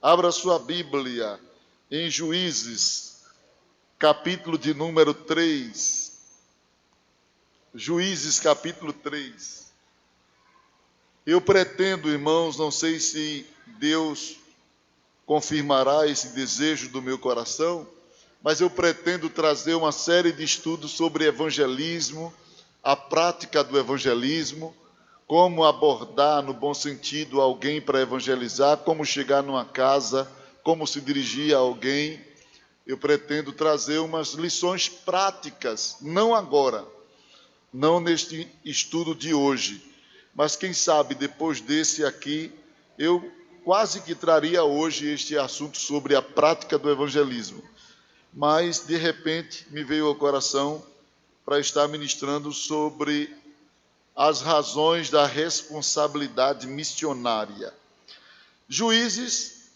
Abra sua Bíblia em Juízes, capítulo de número 3. Juízes, capítulo 3. Eu pretendo, irmãos, não sei se Deus confirmará esse desejo do meu coração, mas eu pretendo trazer uma série de estudos sobre evangelismo, a prática do evangelismo, como abordar no bom sentido alguém para evangelizar, como chegar numa casa, como se dirigir a alguém. Eu pretendo trazer umas lições práticas, não agora, não neste estudo de hoje, mas quem sabe depois desse aqui, eu quase que traria hoje este assunto sobre a prática do evangelismo. Mas, de repente, me veio ao coração para estar ministrando sobre as razões da responsabilidade missionária. Juízes,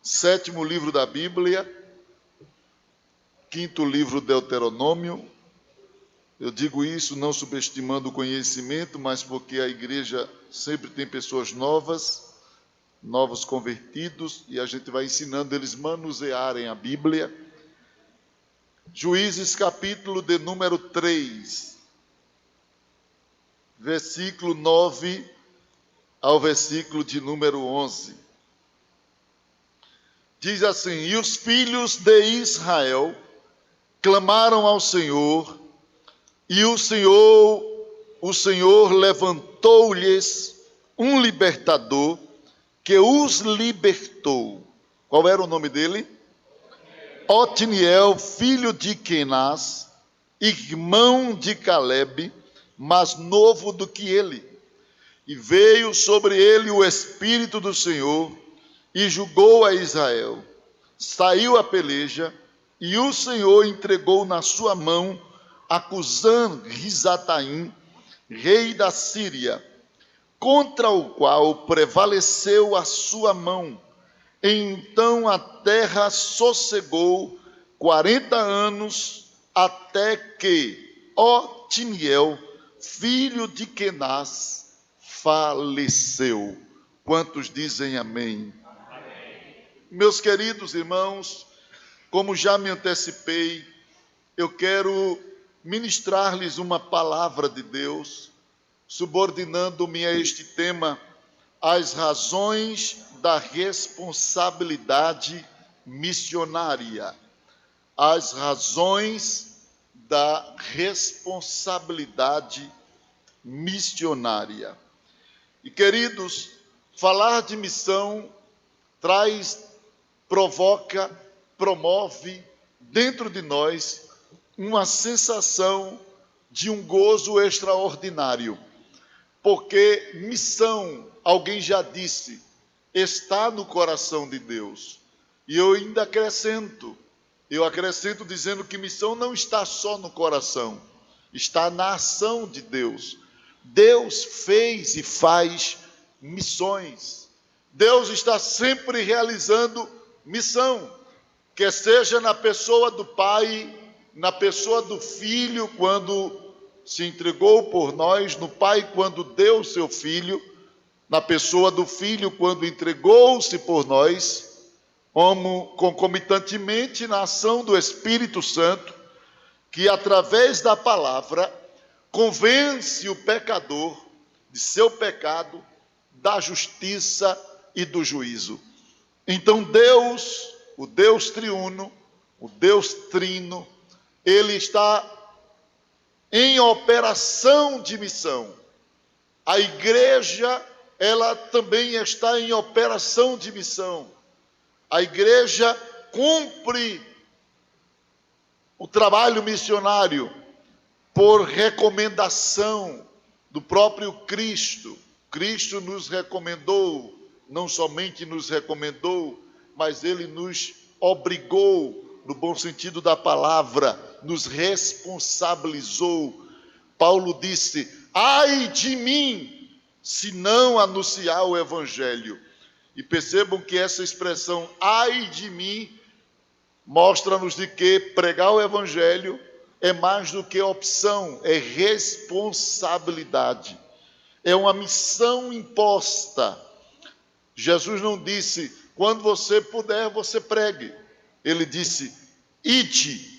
7º livro da Bíblia, 5º livro de Deuteronômio. Eu digo isso não subestimando o conhecimento, mas porque a igreja sempre tem pessoas novos convertidos, e a gente vai ensinando eles manusearem a Bíblia. Juízes, capítulo de número 3, versículo 9 ao versículo de número 11. Diz assim: E os filhos de Israel clamaram ao Senhor, e o Senhor levantou-lhes um libertador que os libertou. Qual era o nome dele? Otniel, filho de Kenaz, irmão de Calebe, mas novo do que ele. E veio sobre ele o Espírito do Senhor, e julgou a Israel. Saiu a peleja, e o Senhor entregou na sua mão a Cusã-Risataim, rei da Síria, contra o qual prevaleceu a sua mão. Então a terra sossegou 40 anos, até que Otniel, filho de Kenaz, faleceu. Quantos dizem amém? Amém? Meus queridos irmãos, como já me antecipei, eu quero ministrar-lhes uma palavra de Deus, subordinando-me a este tema, as razões da responsabilidade missionária. As razões da responsabilidade missionária. E, queridos, falar de missão promove dentro de nós uma sensação de um gozo extraordinário. Porque missão, alguém já disse, está no coração de Deus. E eu ainda acrescento dizendo que missão não está só no coração, está na ação de Deus. Deus fez e faz missões. Deus está sempre realizando missão, quer seja na pessoa do Pai, na pessoa do Filho, quando se entregou por nós, no Pai, quando deu seu Filho, na pessoa do Filho, quando entregou-se por nós, como concomitantemente na ação do Espírito Santo, que através da palavra convence o pecador de seu pecado, da justiça e do juízo. Então Deus, o Deus triuno, o Deus trino, Ele está em operação de missão. A igreja, ela também está em operação de missão. A igreja cumpre o trabalho missionário por recomendação do próprio Cristo. Cristo nos recomendou, não somente nos recomendou, mas Ele nos obrigou, no bom sentido da palavra, nos responsabilizou. Paulo disse: ai de mim, se não anunciar o Evangelho. E percebam que essa expressão, ai de mim, mostra-nos de que pregar o Evangelho é mais do que opção, é responsabilidade. é uma missão imposta. Jesus não disse, quando você puder, você pregue. Ele disse, ide,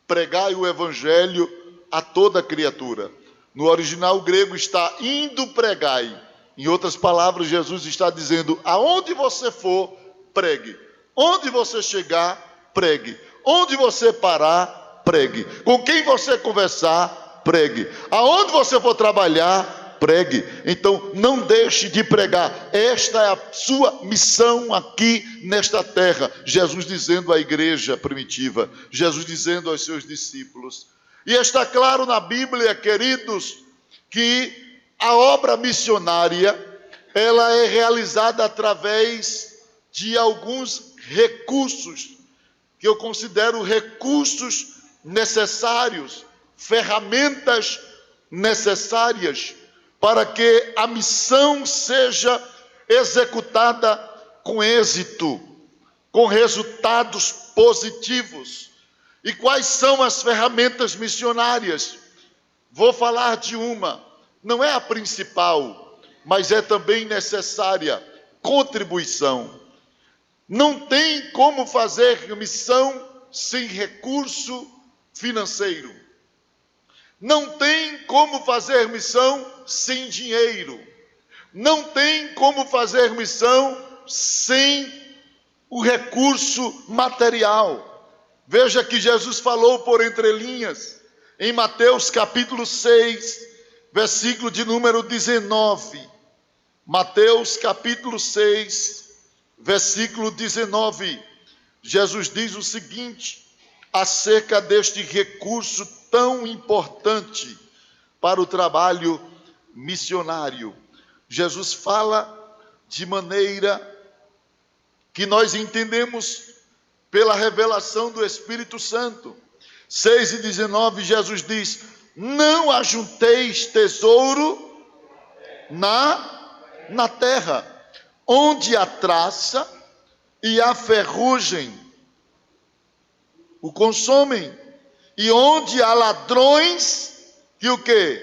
pregai o evangelho a toda criatura. No original grego está indo pregai. Em outras palavras, Jesus está dizendo, aonde você for, pregue. Onde você chegar, pregue. Onde você parar, pregue. Com quem você conversar, pregue. Aonde você for trabalhar, pregue. Então, não deixe de pregar. Esta é a sua missão aqui nesta terra. Jesus dizendo à igreja primitiva, Jesus dizendo aos seus discípulos. E está claro na Bíblia, queridos, que a obra missionária, ela é realizada através de alguns recursos, que eu considero recursos necessários, ferramentas necessárias, para que a missão seja executada com êxito, com resultados positivos. E quais são as ferramentas missionárias? Vou falar de uma, não é a principal, mas é também necessária: contribuição. Não tem como fazer missão sem recurso financeiro. Não tem como fazer missão sem dinheiro. Não tem como fazer missão sem o recurso material. Veja que Jesus falou por entrelinhas, em Mateus capítulo 6, versículo de número 19. Mateus capítulo 6, versículo 19. Jesus diz o seguinte, acerca deste recurso tão importante para o trabalho missionário. Jesus fala de maneira que nós entendemos pela revelação do Espírito Santo. 6:19, Jesus diz, não ajunteis tesouro na terra, onde a traça e a ferrugem o consomem, e onde há ladrões que o quê?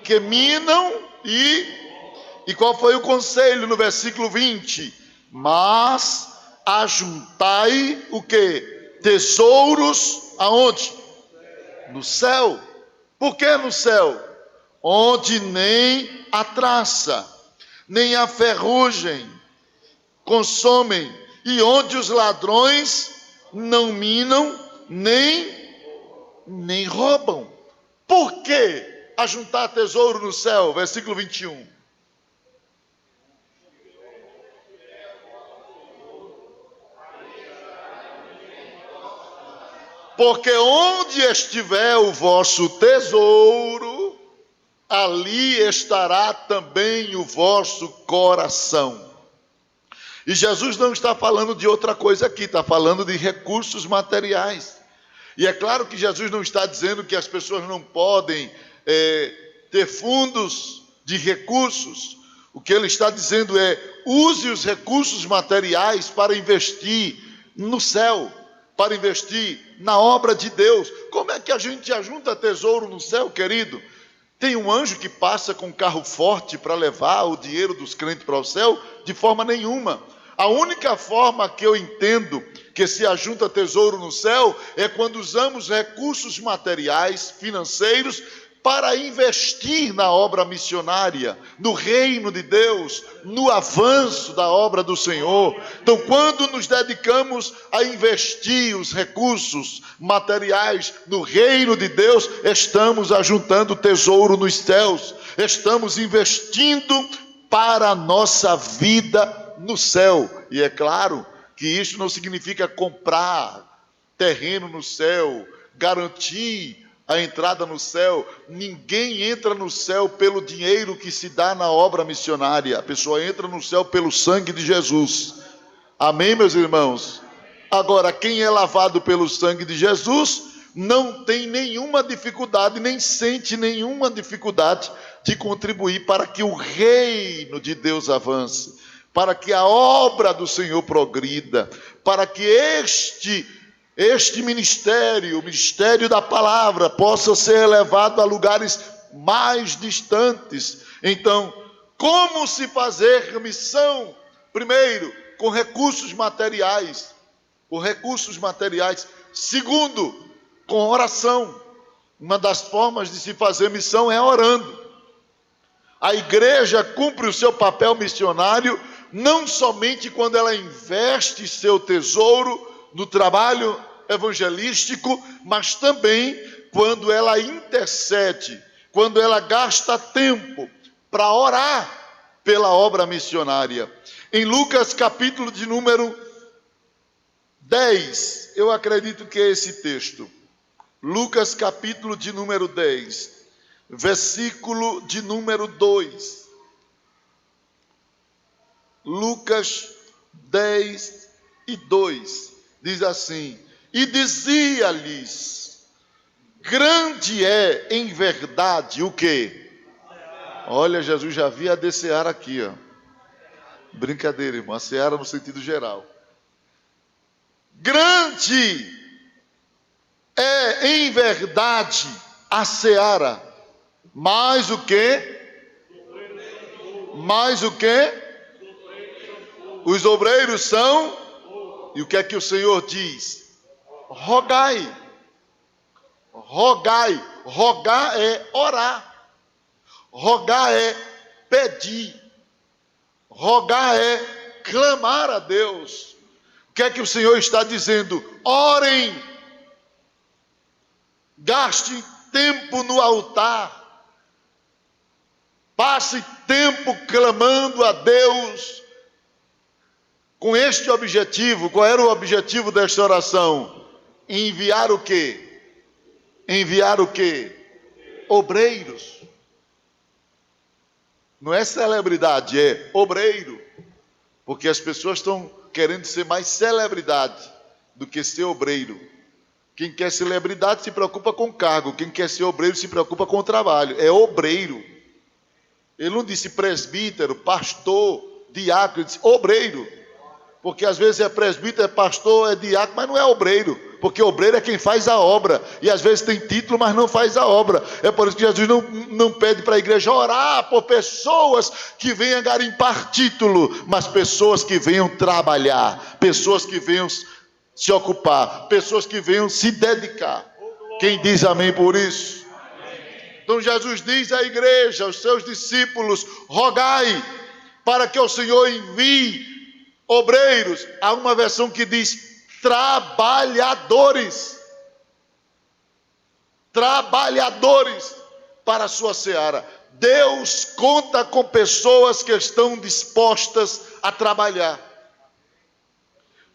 Que minam e qual foi o conselho no versículo 20? Mas ajuntai o quê? Tesouros aonde? No céu. Por que no céu? Onde nem a traça, nem a ferrugem consomem, e onde os ladrões não minam, nem roubam. Por que ajuntar tesouro no céu? Versículo 21. Porque onde estiver o vosso tesouro, ali estará também o vosso coração. E Jesus não está falando de outra coisa aqui, está falando de recursos materiais. E é claro que Jesus não está dizendo que as pessoas não podem ter fundos de recursos. O que ele está dizendo é, use os recursos materiais para investir no céu, para investir na obra de Deus. Como é que a gente ajunta tesouro no céu, querido? Tem um anjo que passa com um carro forte para levar o dinheiro dos crentes para o céu? De forma nenhuma. A única forma que eu entendo que se ajunta tesouro no céu é quando usamos recursos materiais, financeiros, para investir na obra missionária, no reino de Deus, no avanço da obra do Senhor. Então, quando nos dedicamos a investir os recursos materiais no reino de Deus, estamos ajuntando tesouro nos céus, estamos investindo para a nossa vida no céu. E é claro que isso não significa comprar terreno no céu, garantir a entrada no céu. Ninguém entra no céu pelo dinheiro que se dá na obra missionária. A pessoa entra no céu pelo sangue de Jesus. Amém, meus irmãos? Agora, quem é lavado pelo sangue de Jesus não tem nenhuma dificuldade, nem sente nenhuma dificuldade de contribuir para que o reino de Deus avance, para que a obra do Senhor progrida, para que este ministério, o ministério da palavra, possa ser elevado a lugares mais distantes. Então, como se fazer missão? Primeiro, com recursos materiais. Com recursos materiais. Segundo, com oração. Uma das formas de se fazer missão é orando. A igreja cumpre o seu papel missionário não somente quando ela investe seu tesouro no trabalho evangelístico, mas também quando ela intercede, quando ela gasta tempo para orar pela obra missionária. Em Lucas capítulo de número 10, eu acredito que é esse texto. Lucas capítulo de número 10, versículo de número 2. Lucas 10 e 2, diz assim: e dizia-lhes, grande é em verdade o quê? Olha, Jesus já havia a seara aqui, ó. Brincadeira, irmão, a seara no sentido geral. Grande é em verdade a seara, mas o quê? Mais o quê? Os obreiros são, e o que é que o Senhor diz? Rogai. Rogai. Rogar é orar. Rogar é pedir. Rogar é clamar a Deus. O que é que o Senhor está dizendo? Orem. Gaste tempo no altar. Passe tempo clamando a Deus. Com este objetivo, qual era o objetivo desta oração? Enviar o quê? Enviar o quê? Obreiros. Não é celebridade, é obreiro. Porque as pessoas estão querendo ser mais celebridade do que ser obreiro. Quem quer celebridade se preocupa com o cargo. Quem quer ser obreiro se preocupa com o trabalho. É obreiro. Ele não disse presbítero, pastor, diácono, ele disse obreiro. Porque às vezes é presbítero, é pastor, é diácono, mas não é obreiro. Porque obreiro é quem faz a obra. E às vezes tem título, mas não faz a obra. É por isso que Jesus não pede para a igreja orar por pessoas que venham garimpar título, mas pessoas que venham trabalhar, pessoas que venham se ocupar, pessoas que venham se dedicar. Quem diz amém por isso? Então Jesus diz à igreja, aos seus discípulos, rogai para que o Senhor envie obreiros. Há uma versão que diz trabalhadores. Trabalhadores para a sua seara. Deus conta com pessoas que estão dispostas a trabalhar.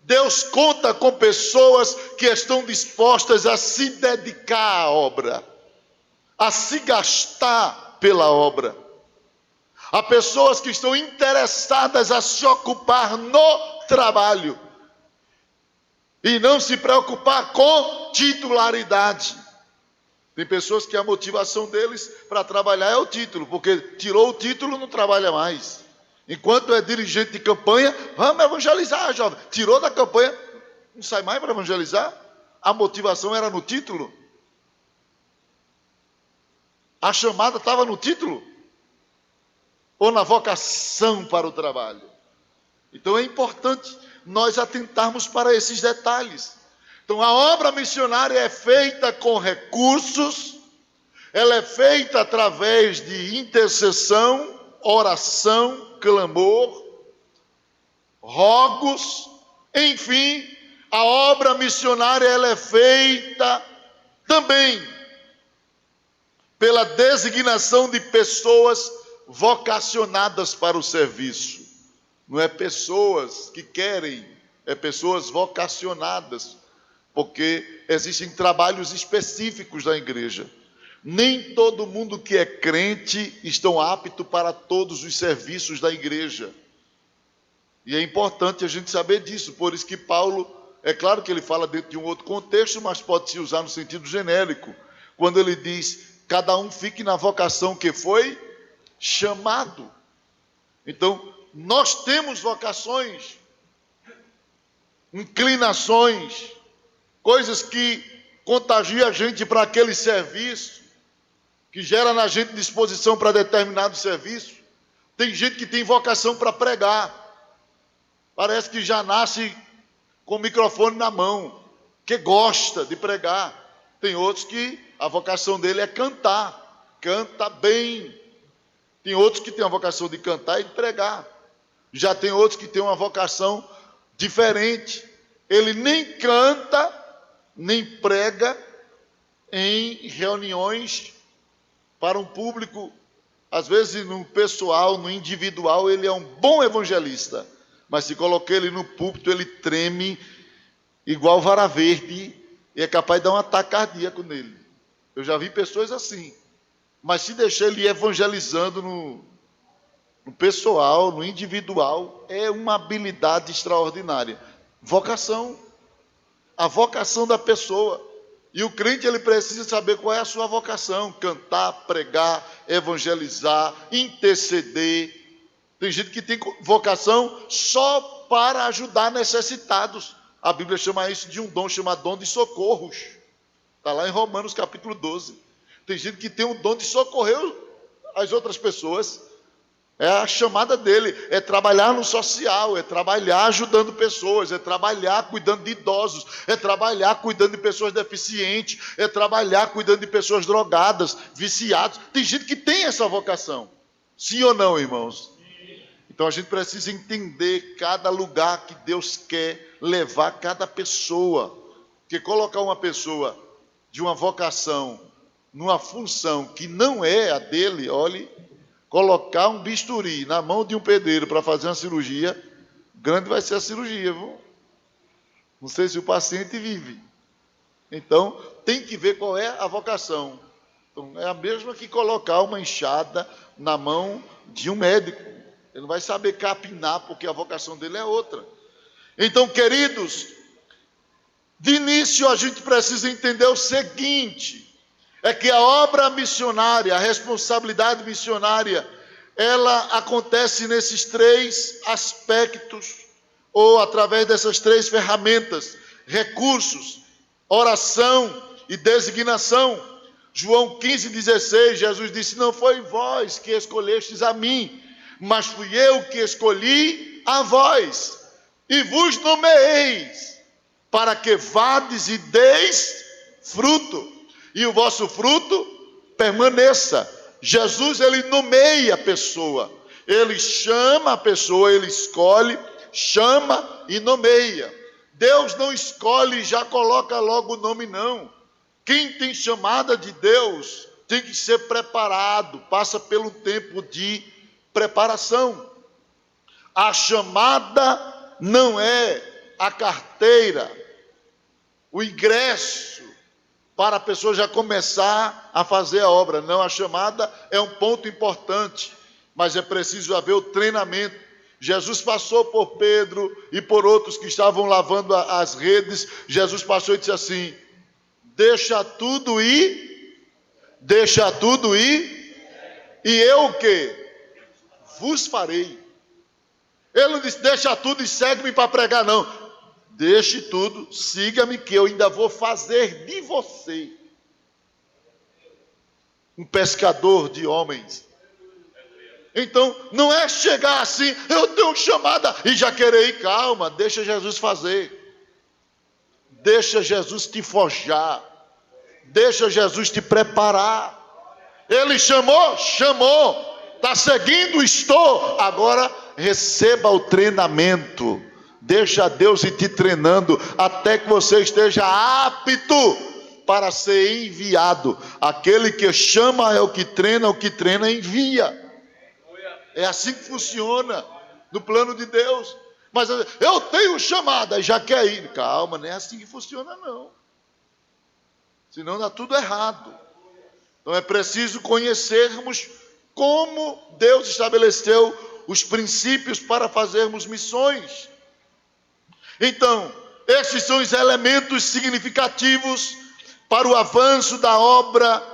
Deus conta com pessoas que estão dispostas a se dedicar à obra, a se gastar pela obra. Há pessoas que estão interessadas a se ocupar no trabalho e não se preocupar com titularidade. Tem pessoas que a motivação deles para trabalhar é o título, porque tirou o título, não trabalha mais. Enquanto é dirigente de campanha, vamos evangelizar, jovem. Tirou da campanha, não sai mais para evangelizar. A motivação era no título. A chamada estava no título ou na vocação para o trabalho. Então é importante nós atentarmos para esses detalhes. Então a obra missionária é feita com recursos, ela é feita através de intercessão, oração, clamor, rogos, enfim, a obra missionária ela é feita também pela designação de pessoas vocacionadas para o serviço. Não é pessoas que querem, é pessoas vocacionadas, porque existem trabalhos específicos da igreja. Nem todo mundo que é crente estão apto para todos os serviços da igreja. E é importante a gente saber disso, por isso que Paulo, é claro que ele fala dentro de um outro contexto, mas pode se usar no sentido genérico, quando ele diz, cada um fique na vocação que foi chamado. Então, nós temos vocações, inclinações, coisas que contagiam a gente para aquele serviço. que gera na gente disposição para determinado serviço. Tem gente que tem vocação para pregar. Parece que já nasce com o microfone na mão, que gosta de pregar. Tem outros que a vocação dele é cantar, canta bem. Tem outros que têm a vocação de cantar e de pregar. Já tem outros que têm uma vocação diferente. Ele nem canta, nem prega em reuniões para um público. Às vezes no pessoal, no individual, ele é um bom evangelista. Mas se colocar ele no púlpito, ele treme igual vara verde e é capaz de dar um ataque cardíaco nele. Eu já vi pessoas assim. Mas se deixar ele ir evangelizando no pessoal, no individual, é uma habilidade extraordinária. Vocação. A vocação da pessoa. E o crente, ele precisa saber qual é a sua vocação. Cantar, pregar, evangelizar, interceder. Tem gente que tem vocação só para ajudar necessitados. A Bíblia chama isso de um dom, chama dom de socorros. Está lá em Romanos capítulo 12. Tem gente que tem o dom de socorrer as outras pessoas. É a chamada dele, é trabalhar no social, é trabalhar ajudando pessoas, é trabalhar cuidando de idosos, é trabalhar cuidando de pessoas deficientes, é trabalhar cuidando de pessoas drogadas, viciados. Tem gente que tem essa vocação. Sim ou não, irmãos? Então a gente precisa entender cada lugar que Deus quer levar cada pessoa. Porque colocar uma pessoa de uma vocação numa função que não é a dele, olhe, colocar um bisturi na mão de um pedreiro para fazer uma cirurgia, grande vai ser a cirurgia, viu? Não sei se o paciente vive. Então, tem que ver qual é a vocação. Então, é a mesma que colocar uma enxada na mão de um médico. Ele não vai saber capinar, porque a vocação dele é outra. Então, queridos, de início a gente precisa entender o seguinte: é que a obra missionária, a responsabilidade missionária, ela acontece nesses três aspectos, ou através dessas três ferramentas: recursos, oração e designação. João 15,16, Jesus disse: não foi vós que escolhestes a mim, mas fui eu que escolhi a vós, e vos nomeeis, para que vades e deis fruto, e o vosso fruto permaneça. Jesus, ele nomeia a pessoa, ele chama a pessoa, ele escolhe, chama e nomeia. Deus não escolhe e já coloca logo o nome, não. Quem tem chamada de Deus tem que ser preparado, passa pelo tempo de preparação. A chamada não é a carteira, o ingresso para a pessoa já começar a fazer a obra. Não, a chamada é um ponto importante, mas é preciso haver o treinamento. Jesus passou por Pedro e por outros que estavam lavando as redes. Jesus passou e disse assim: deixa tudo ir, e eu o quê? Vos farei. Ele não disse: deixa tudo e segue-me para pregar, não. Deixe tudo, siga-me, que eu ainda vou fazer de você um pescador de homens. Então, não é chegar assim: eu tenho chamada e já querer ir. Calma, deixa Jesus fazer. Deixa Jesus te forjar. Deixa Jesus te preparar. Ele chamou? Chamou. Está seguindo? Estou. Agora receba o treinamento. Deixa Deus ir te treinando até que você esteja apto para ser enviado. Aquele que chama é o que treina envia. É assim que funciona no plano de Deus. Mas eu tenho chamada e já quer ir. Calma, não é assim que funciona, não. Senão dá tudo errado. Então é preciso conhecermos como Deus estabeleceu os princípios para fazermos missões. Então, esses são os elementos significativos para o avanço da obra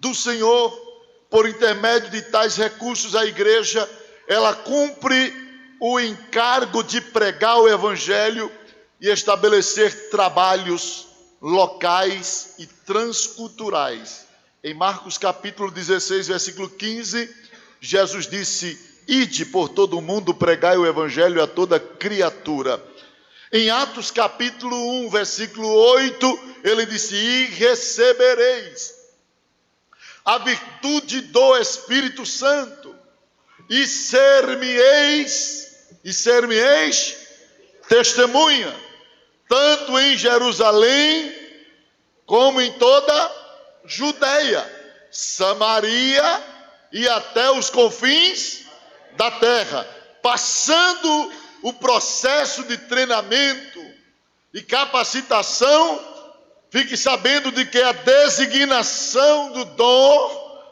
do Senhor. Por intermédio de tais recursos, a igreja, ela cumpre o encargo de pregar o evangelho e estabelecer trabalhos locais e transculturais. Em Marcos capítulo 16, versículo 15, Jesus disse: ide por todo o mundo, pregai o evangelho a toda criatura. Em Atos capítulo 1, versículo 8, ele disse: e recebereis a virtude do Espírito Santo, e ser-me-eis testemunha, tanto em Jerusalém, como em toda Judeia, Samaria e até os confins da terra, passando o processo de treinamento e capacitação. Fique sabendo de que a designação do dom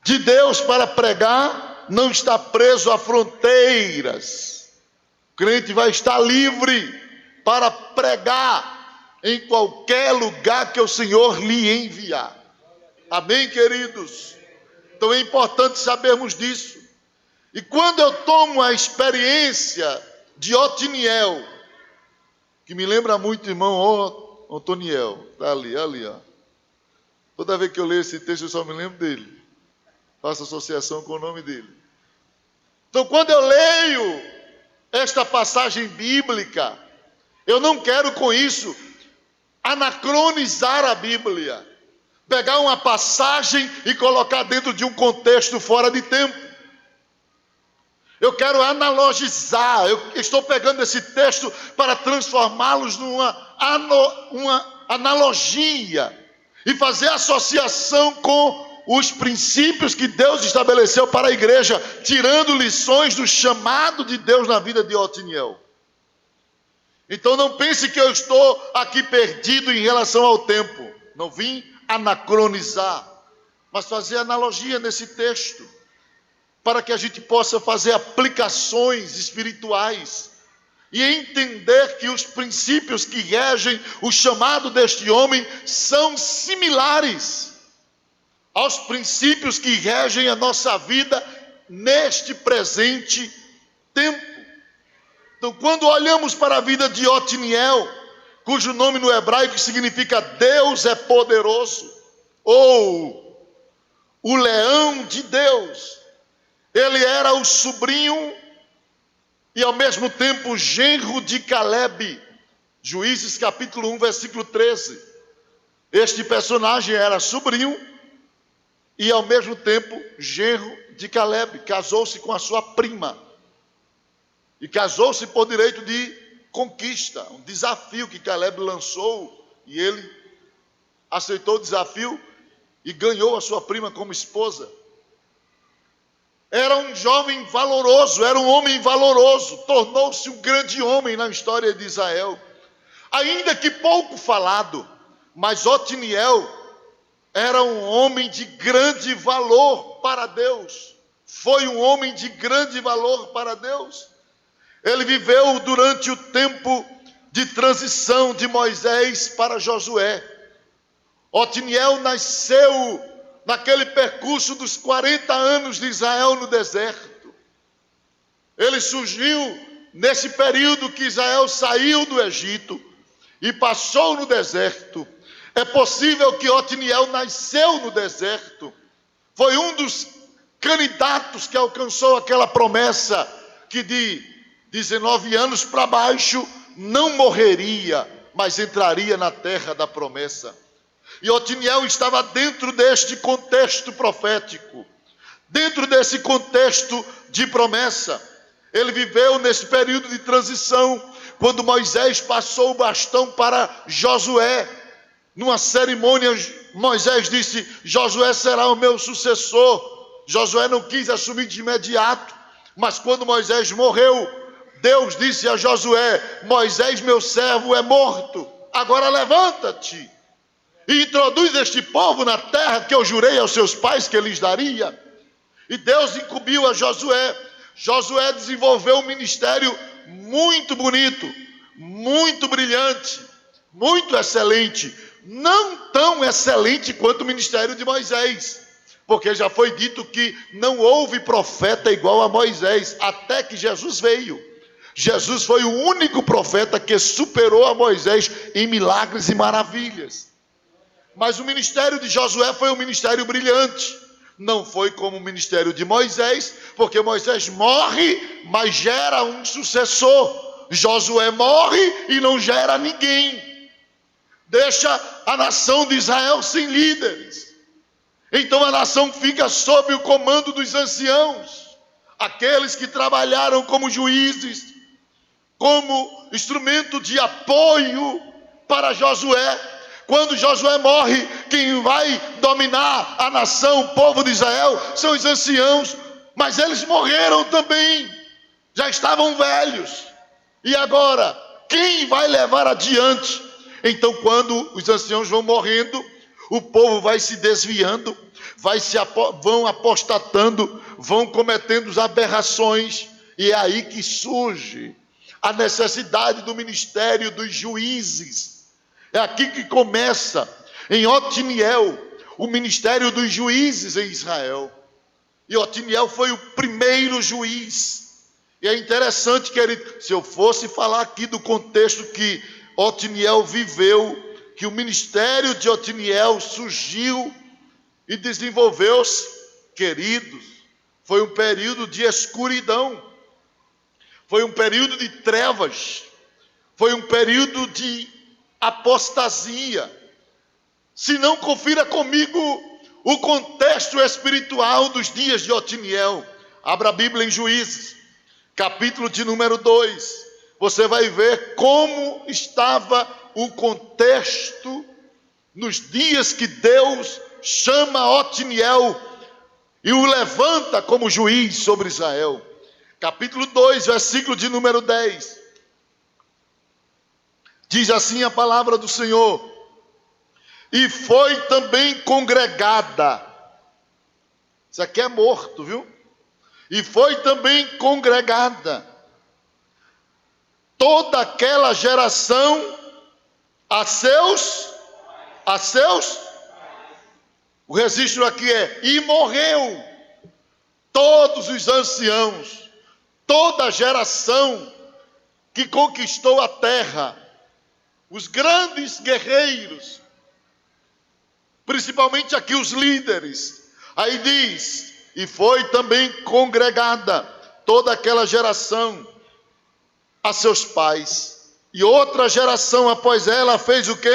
de Deus para pregar não está preso a fronteiras. O crente vai estar livre para pregar em qualquer lugar que o Senhor lhe enviar. Amém, queridos? Então é importante sabermos disso. E quando eu tomo a experiência de Otiniel, que me lembra muito o irmão Otoniel, está ali, ó. Toda vez que eu leio esse texto eu só me lembro dele. Faço associação com o nome dele. Então quando eu leio esta passagem bíblica, eu não quero com isso anacronizar a Bíblia, pegar uma passagem e colocar dentro de um contexto fora de tempo. Eu quero analogizar, eu estou pegando esse texto para transformá-los numa analogia e fazer associação com os princípios que Deus estabeleceu para a igreja, tirando lições do chamado de Deus na vida de Otiniel. Então não pense que eu estou aqui perdido em relação ao tempo. Não vim anacronizar, mas fazer analogia nesse texto, para que a gente possa fazer aplicações espirituais e entender que os princípios que regem o chamado deste homem são similares aos princípios que regem a nossa vida neste presente tempo. Então, quando olhamos para a vida de Otiniel, cujo nome no hebraico significa Deus é poderoso, ou o leão de Deus, ele era o sobrinho e ao mesmo tempo genro de Calebe. Juízes capítulo 1, versículo 13. Este personagem era sobrinho e ao mesmo tempo genro de Calebe. Casou-se com a sua prima. E casou-se por direito de conquista, um desafio que Calebe lançou, e ele aceitou o desafio e ganhou a sua prima como esposa. Era um jovem valoroso, era um homem valoroso, tornou-se um grande homem na história de Israel. Ainda que pouco falado, mas Otiniel era um homem de grande valor para Deus. Foi um homem de grande valor para Deus. Ele viveu durante o tempo de transição de Moisés para Josué. Otiniel nasceu naquele percurso dos 40 anos de Israel no deserto. Ele surgiu nesse período que Israel saiu do Egito e passou no deserto. É possível que Otiniel nasceu no deserto. Foi um dos candidatos que alcançou aquela promessa que de 19 anos para baixo não morreria, mas entraria na terra da promessa. E Otiniel estava dentro deste contexto profético, dentro desse contexto de promessa. Ele viveu nesse período de transição, quando Moisés passou o bastão para Josué. Numa cerimônia, Moisés disse: Josué será o meu sucessor. Josué não quis assumir de imediato, mas quando Moisés morreu, Deus disse a Josué: Moisés, meu servo, é morto. Agora levanta-te e introduz este povo na terra que eu jurei aos seus pais que lhes daria. E Deus incumbiu a Josué. Josué desenvolveu um ministério muito bonito, muito brilhante, muito excelente. Não tão excelente quanto o ministério de Moisés, porque já foi dito que não houve profeta igual a Moisés, até que Jesus veio. Jesus foi o único profeta que superou a Moisés em milagres e maravilhas. Mas o ministério de Josué foi um ministério brilhante. Não foi como o ministério de Moisés, porque Moisés morre, mas gera um sucessor. Josué morre e não gera ninguém. Deixa a nação de Israel sem líderes. Então a nação fica sob o comando dos anciãos, aqueles que trabalharam como juízes, como instrumento de apoio para Josué. Quando Josué morre, quem vai dominar a nação, o povo de Israel, são os anciãos. Mas eles morreram também, já estavam velhos. E agora, quem vai levar adiante? Então, quando os anciãos vão morrendo, o povo vai se desviando, vão apostatando, vão cometendo aberrações. E é aí que surge a necessidade do ministério dos juízes. É aqui que começa, em Otiniel, o ministério dos juízes em Israel. E Otiniel foi o primeiro juiz. E é interessante, querido, se eu fosse falar aqui do contexto que Otiniel viveu, que o ministério de Otiniel surgiu e desenvolveu-se, queridos, foi um período de escuridão, foi um período de trevas, foi um período de apostasia. Se não, confira comigo o contexto espiritual dos dias de Otiniel. Abra a Bíblia em Juízes, capítulo de número 2. Você vai ver como estava o contexto nos dias que Deus chama Otiniel e o levanta como juiz sobre Israel. Capítulo 2, versículo de número 10. Diz assim a palavra do Senhor: e foi também congregada. Isso aqui é morto, viu? E foi também congregada toda aquela geração a seus, o registro aqui é, e morreu todos os anciãos, toda a geração que conquistou a terra, os grandes guerreiros, principalmente aqui os líderes. Aí diz, e foi também congregada toda aquela geração a seus pais. E outra geração após ela fez o quê?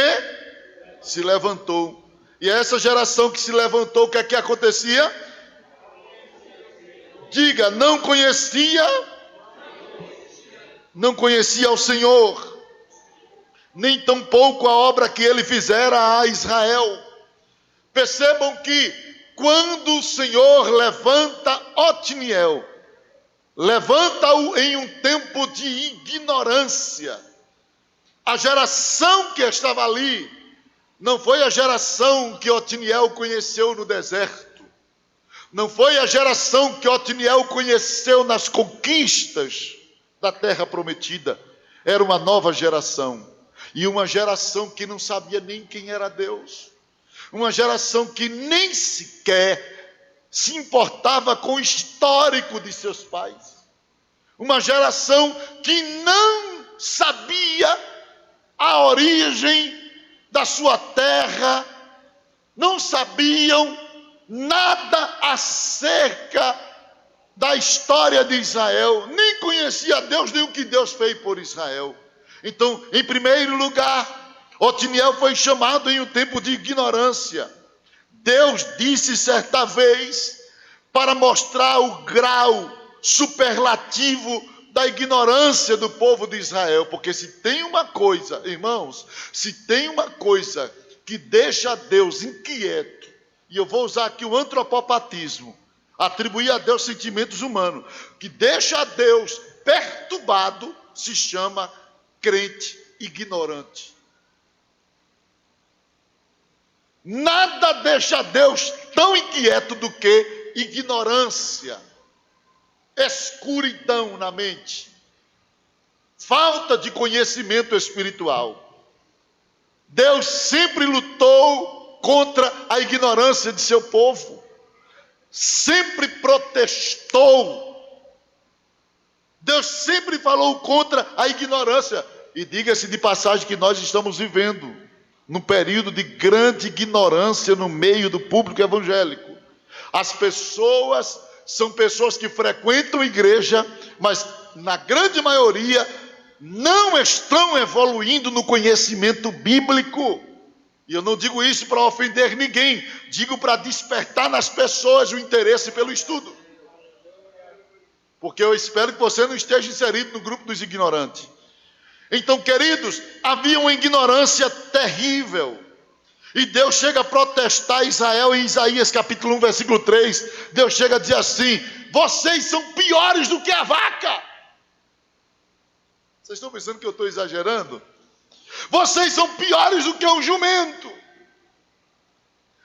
Se levantou. E essa geração que se levantou, o que é que acontecia? Diga, não conhecia o Senhor, nem tampouco a obra que ele fizera a Israel. Percebam que quando o Senhor levanta Otiniel, levanta-o em um tempo de ignorância. A geração que estava ali não foi a geração que Otiniel conheceu no deserto, não foi a geração que Otiniel conheceu nas conquistas da terra prometida. Era uma nova geração, e uma geração que não sabia nem quem era Deus, uma geração que nem sequer se importava com o histórico de seus pais, uma geração que não sabia a origem da sua terra, não sabiam nada acerca da história de Israel, nem conhecia Deus, nem o que Deus fez por Israel. Então, em primeiro lugar, Otiniel foi chamado em um tempo de ignorância. Deus disse certa vez, para mostrar o grau superlativo da ignorância do povo de Israel, porque se tem uma coisa, irmãos, se tem uma coisa que deixa Deus inquieto, e eu vou usar aqui o antropopatismo, atribuir a Deus sentimentos humanos, que deixa Deus perturbado, se chama crente ignorante. Nada deixa Deus tão inquieto do que ignorância, escuridão na mente, falta de conhecimento espiritual. Deus sempre lutou contra a ignorância de seu povo, sempre protestou. Deus sempre falou contra a ignorância. E diga-se de passagem que nós estamos vivendo num período de grande ignorância no meio do público evangélico. As pessoas são pessoas que frequentam a igreja, mas na grande maioria não estão evoluindo no conhecimento bíblico. E eu não digo isso para ofender ninguém, digo para despertar nas pessoas o interesse pelo estudo. Porque eu espero que você não esteja inserido no grupo dos ignorantes. Então, queridos, havia uma ignorância terrível. E Deus chega a protestar Israel em Isaías capítulo 1, versículo 3. Deus chega a dizer assim: vocês são piores do que a vaca. Vocês estão pensando que eu estou exagerando? Vocês são piores do que o jumento.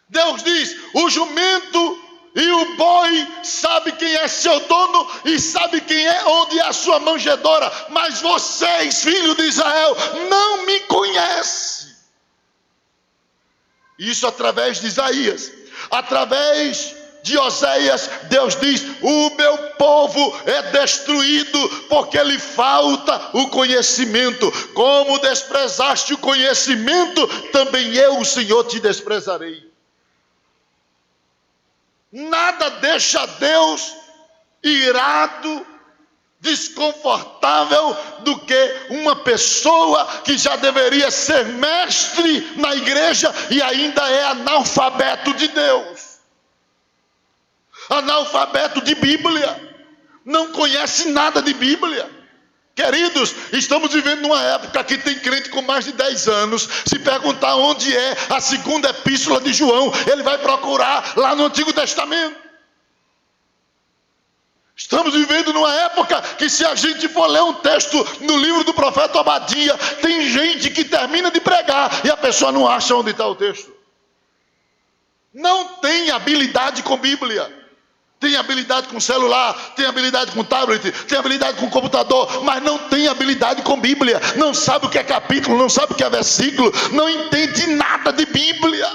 Deus diz: o jumento e o boi sabe quem é seu dono e sabe quem é, onde é a sua manjedoura. Mas vocês, filhos de Israel, não me conhecem. Isso através de Isaías. Através de Oséias, Deus diz: o meu povo é destruído porque lhe falta o conhecimento. Como desprezaste o conhecimento, também eu, o Senhor, te desprezarei. Nada deixa Deus irado, desconfortável, do que uma pessoa que já deveria ser mestre na igreja e ainda é analfabeto de Deus, analfabeto de Bíblia, não conhece nada de Bíblia. Queridos, estamos vivendo numa época que tem crente com mais de 10 anos. Se perguntar onde é a segunda epístola de João, ele vai procurar lá no Antigo Testamento. Estamos vivendo numa época que, se a gente for ler um texto no livro do profeta Obadia, tem gente que termina de pregar e a pessoa não acha onde está o texto. Não tem habilidade com Bíblia. Tem habilidade com celular, tem habilidade com tablet, tem habilidade com computador, mas não tem habilidade com Bíblia. Não sabe o que é capítulo, não sabe o que é versículo, não entende nada de Bíblia.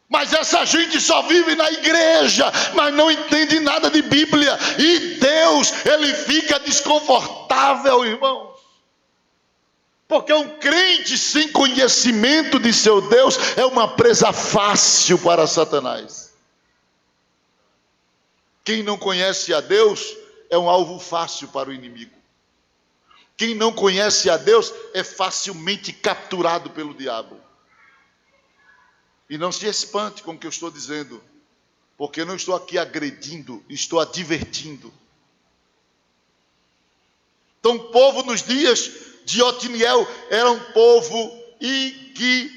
Mas essa gente só vive na igreja, mas não entende nada de Bíblia. E Deus, ele fica desconfortável, irmãos. Porque um crente sem conhecimento de seu Deus é uma presa fácil para Satanás. Quem não conhece a Deus é um alvo fácil para o inimigo. Quem não conhece a Deus é facilmente capturado pelo diabo. E não se espante com o que eu estou dizendo, porque eu não estou aqui agredindo, estou advertindo. Então, o povo nos dias de Otiniel era um povo ignorante.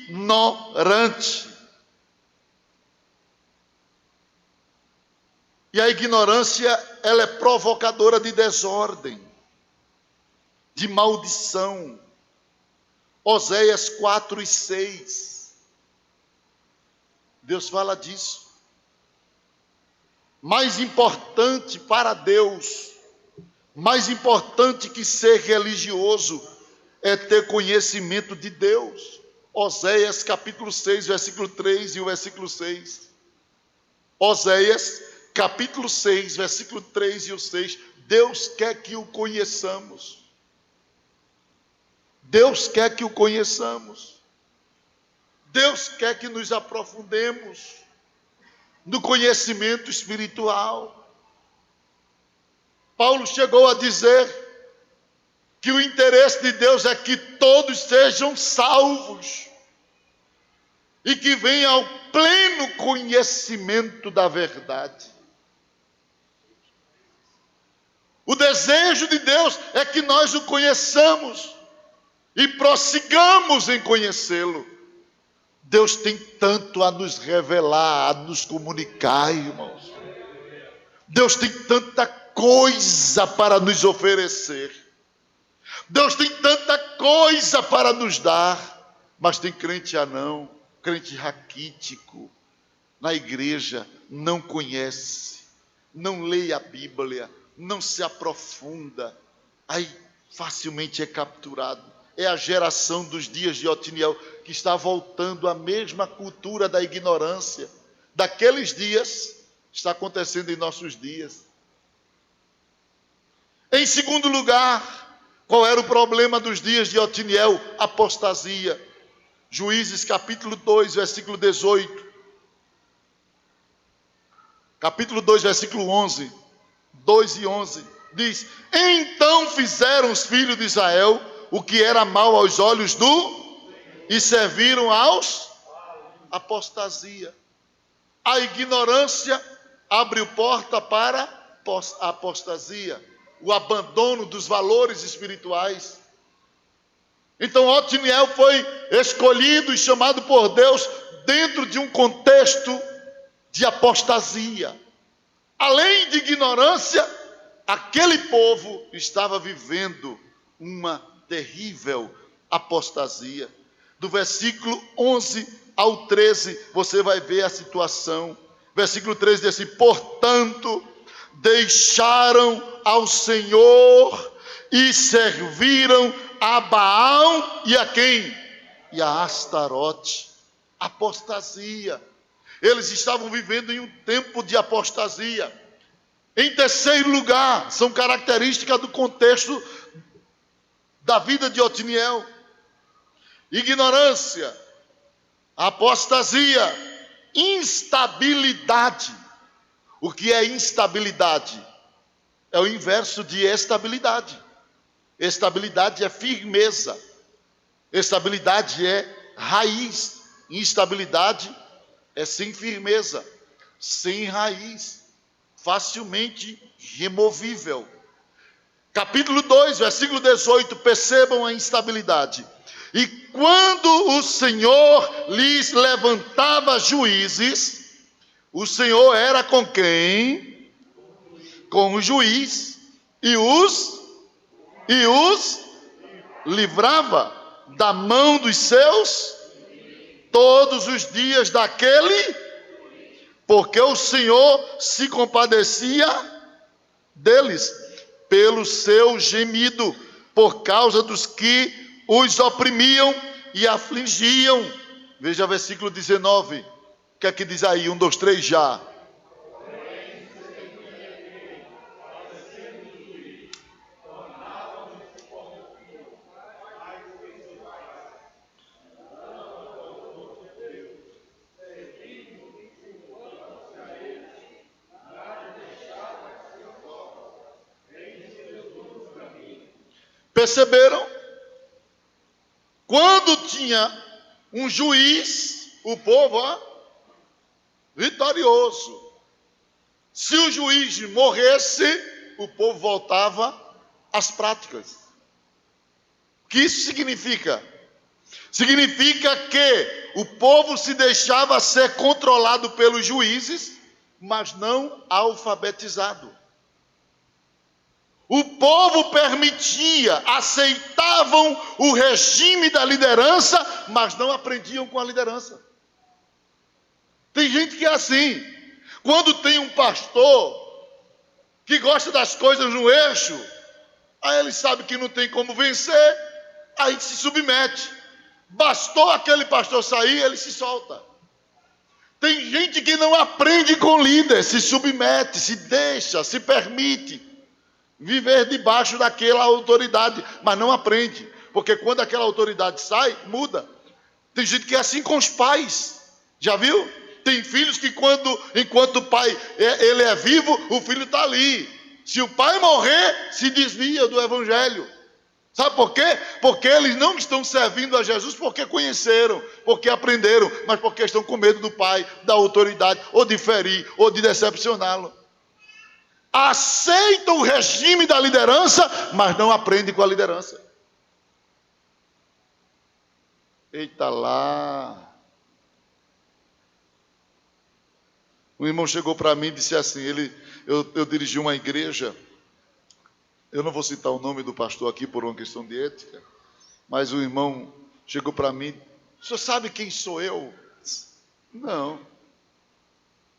E a ignorância, ela é provocadora de desordem, de maldição. Oséias 4 e 6. Deus fala disso. Mais importante para Deus, mais importante que ser religioso, é ter conhecimento de Deus. Oséias capítulo 6, versículo 3 e o versículo 6. Oséias capítulo 6, versículo 3 e o 6, Deus quer que o conheçamos. Deus quer que o conheçamos. Deus quer que nos aprofundemos no conhecimento espiritual. Paulo chegou a dizer que o interesse de Deus é que todos sejam salvos e que venham ao pleno conhecimento da verdade. O desejo de Deus é que nós o conheçamos e prossigamos em conhecê-lo. Deus tem tanto a nos revelar, a nos comunicar, irmãos. Deus tem tanta coisa para nos oferecer. Deus tem tanta coisa para nos dar. Mas tem crente anão, crente raquítico, na igreja, não conhece, não lê a Bíblia, não se aprofunda, aí facilmente é capturado. É a geração dos dias de Otiniel que está voltando à mesma cultura da ignorância. Daqueles dias, está acontecendo em nossos dias. Em segundo lugar, qual era o problema dos dias de Otiniel? Apostasia. Juízes capítulo 2, versículo 18. Capítulo 2, versículo 11. 2 e 11. Diz: então fizeram os filhos de Israel o que era mal aos olhos e serviram aos apostasia. A ignorância abriu porta para a apostasia, o abandono dos valores espirituais. Então Otiniel foi escolhido e chamado por Deus dentro de um contexto de apostasia. Além de ignorância, aquele povo estava vivendo uma terrível apostasia. Do versículo 11 ao 13, você vai ver a situação. Versículo 13 diz assim: portanto, deixaram ao Senhor e serviram a Baal e a quem? E a Astarote. Apostasia. Eles estavam vivendo em um tempo de apostasia. Em terceiro lugar, são características do contexto da vida de Otiniel: ignorância, apostasia, instabilidade. O que é instabilidade? É o inverso de estabilidade. Estabilidade é firmeza. Estabilidade é raiz. Instabilidade é sem firmeza, sem raiz, facilmente removível. Capítulo 2, versículo 18, percebam a instabilidade. E quando o Senhor lhes levantava juízes, o Senhor era com quem? Com o juiz, e os livrava da mão dos seus todos os dias daquele, porque o Senhor se compadecia deles pelo seu gemido, por causa dos que os oprimiam e afligiam. Veja versículo 19. O que é que diz aí? 1, 2, 3 já. Perceberam? Quando tinha um juiz, o povo, vitorioso. Se o juiz morresse, o povo voltava às práticas. O que isso significa? Significa que o povo se deixava ser controlado pelos juízes, mas não alfabetizado. O povo permitia, aceitavam o regime da liderança, mas não aprendiam com a liderança. Tem gente que é assim. Quando tem um pastor que gosta das coisas no eixo, aí ele sabe que não tem como vencer, aí se submete. Bastou aquele pastor sair, ele se solta. Tem gente que não aprende com líder, se submete, se deixa, se permite viver debaixo daquela autoridade, mas não aprende, porque quando aquela autoridade sai, muda. Tem gente que é assim com os pais, já viu? Tem filhos que enquanto o pai ele é vivo, o filho está ali. Se o pai morrer, se desvia do evangelho. Sabe por quê? Porque eles não estão servindo a Jesus porque conheceram, porque aprenderam, mas porque estão com medo do pai, da autoridade, ou de ferir, ou de decepcioná-lo. Aceitam o regime da liderança, mas não aprendem com a liderança. Eita lá. Um irmão chegou para mim e disse assim, eu dirigi uma igreja, eu não vou citar o nome do pastor aqui por uma questão de ética, mas o irmão chegou para mim: o senhor sabe quem sou eu? Não.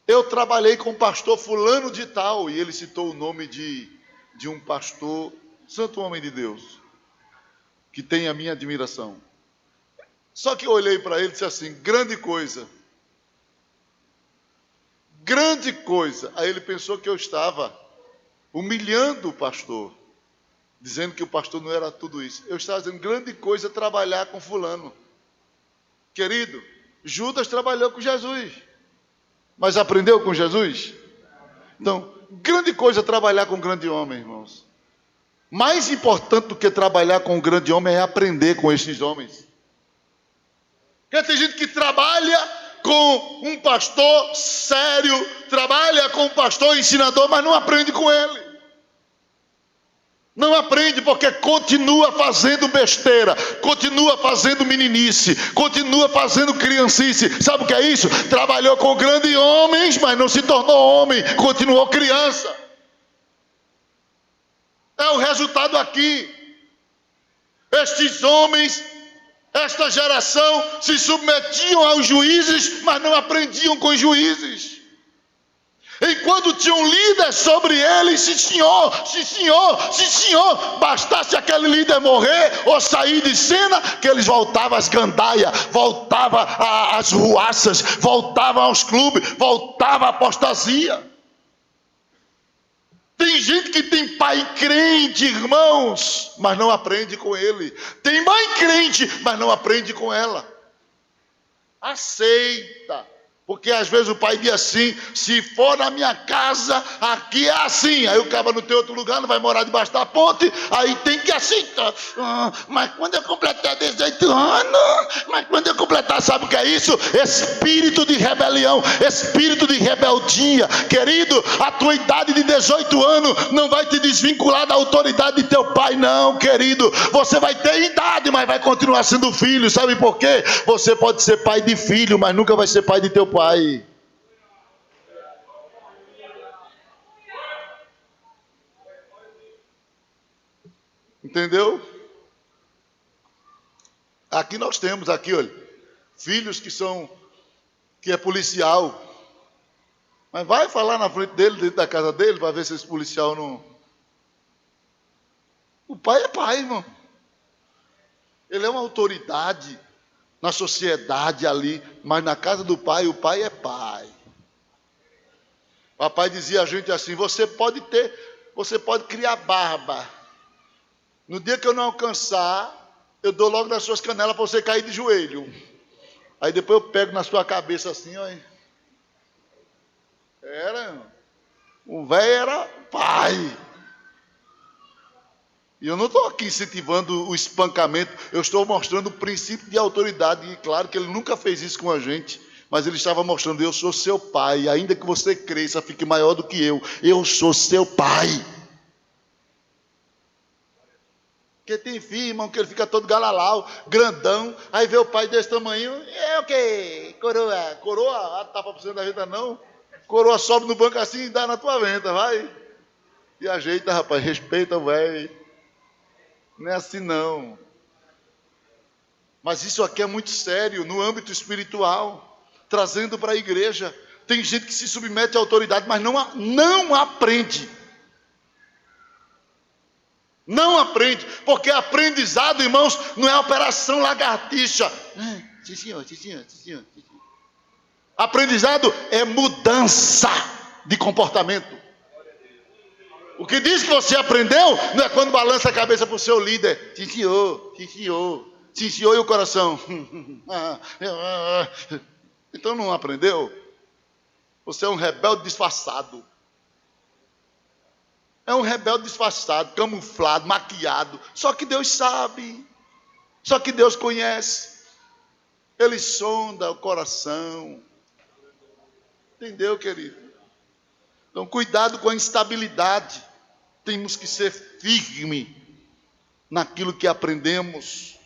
Eu trabalhei com o pastor fulano de tal, e ele citou o nome de um pastor, santo homem de Deus, que tem a minha admiração. Só que eu olhei para ele e disse assim: grande coisa. Grande coisa. Aí ele pensou que eu estava humilhando o pastor, dizendo que o pastor não era tudo isso. Eu estava dizendo: grande coisa trabalhar com fulano. Querido, Judas trabalhou com Jesus, mas aprendeu com Jesus? Então, grande coisa é trabalhar com um grande homem, irmãos. Mais importante do que trabalhar com um grande homem é aprender com esses homens. Porque tem gente que trabalha com um pastor sério, trabalha com um pastor ensinador, mas não aprende com ele. Não aprende porque continua fazendo besteira, continua fazendo meninice, continua fazendo criancice. Sabe o que é isso? Trabalhou com grandes homens, mas não se tornou homem, continuou criança. É o resultado aqui. Estes homens, esta geração se submetiam aos juízes, mas não aprendiam com os juízes. Enquanto tinham líder sobre eles, sim senhor, sim senhor, sim senhor, bastasse aquele líder morrer ou sair de cena, que eles voltavam às gandaias, voltavam às ruaças, voltavam aos clubes, voltavam à apostasia. Tem gente que tem pai crente, irmãos, mas não aprende com ele. Tem mãe crente, mas não aprende com ela. Aceita. Porque às vezes o pai diz assim: se for na minha casa, aqui é assim. Aí o cara não tem outro lugar, não vai morar debaixo da ponte, aí tem que aceitar. Mas quando eu completar 18 anos, mas quando eu completar, sabe o que é isso? Espírito de rebelião, espírito de rebeldia. Querido, a tua idade de 18 anos não vai te desvincular da autoridade de teu pai, não, querido. Você vai ter idade, mas vai continuar sendo filho. Sabe por quê? Você pode ser pai de filho, mas nunca vai ser pai de teu pai. Entendeu? Aqui nós temos aqui, olha, filhos que é policial, mas vai falar na frente dele, dentro da casa dele, para ver se esse policial não. O pai é pai, irmão. Ele é uma autoridade na sociedade ali, mas na casa do pai, o pai é pai. Papai dizia a gente assim: você pode criar barba. No dia que eu não alcançar, eu dou logo nas suas canelas para você cair de joelho. Aí depois eu pego na sua cabeça assim, ó. O velho era pai. E eu não estou aqui incentivando o espancamento, eu estou mostrando o princípio de autoridade. E claro que ele nunca fez isso com a gente, mas ele estava mostrando: eu sou seu pai, ainda que você cresça, fique maior do que eu sou seu pai. Porque tem filho, irmão, que ele fica todo galalau, grandão, aí vê o pai desse tamanho, é o quê? Coroa, tapa por cima da venta não, coroa sobe no banco assim e dá na tua venta, vai. E ajeita, rapaz, respeita o velho. Não é assim não. Mas isso aqui é muito sério no âmbito espiritual, trazendo para a igreja. Tem gente que se submete à autoridade, mas não aprende. Não aprende, porque aprendizado, irmãos, não é operação lagartixa. Sim, senhor, sim, senhor, sim, senhor, sim, senhor. Aprendizado é mudança de comportamento. O que diz que você aprendeu não é quando balança a cabeça para o seu líder. Sim, senhor, sim, senhor. Sim, senhor, e o coração? Então não aprendeu? Você é um rebelde disfarçado. É um rebelde disfarçado, camuflado, maquiado. Só que Deus sabe. Só que Deus conhece. Ele sonda o coração. Entendeu, querido? Então, cuidado com a instabilidade. Temos que ser firme naquilo que aprendemos.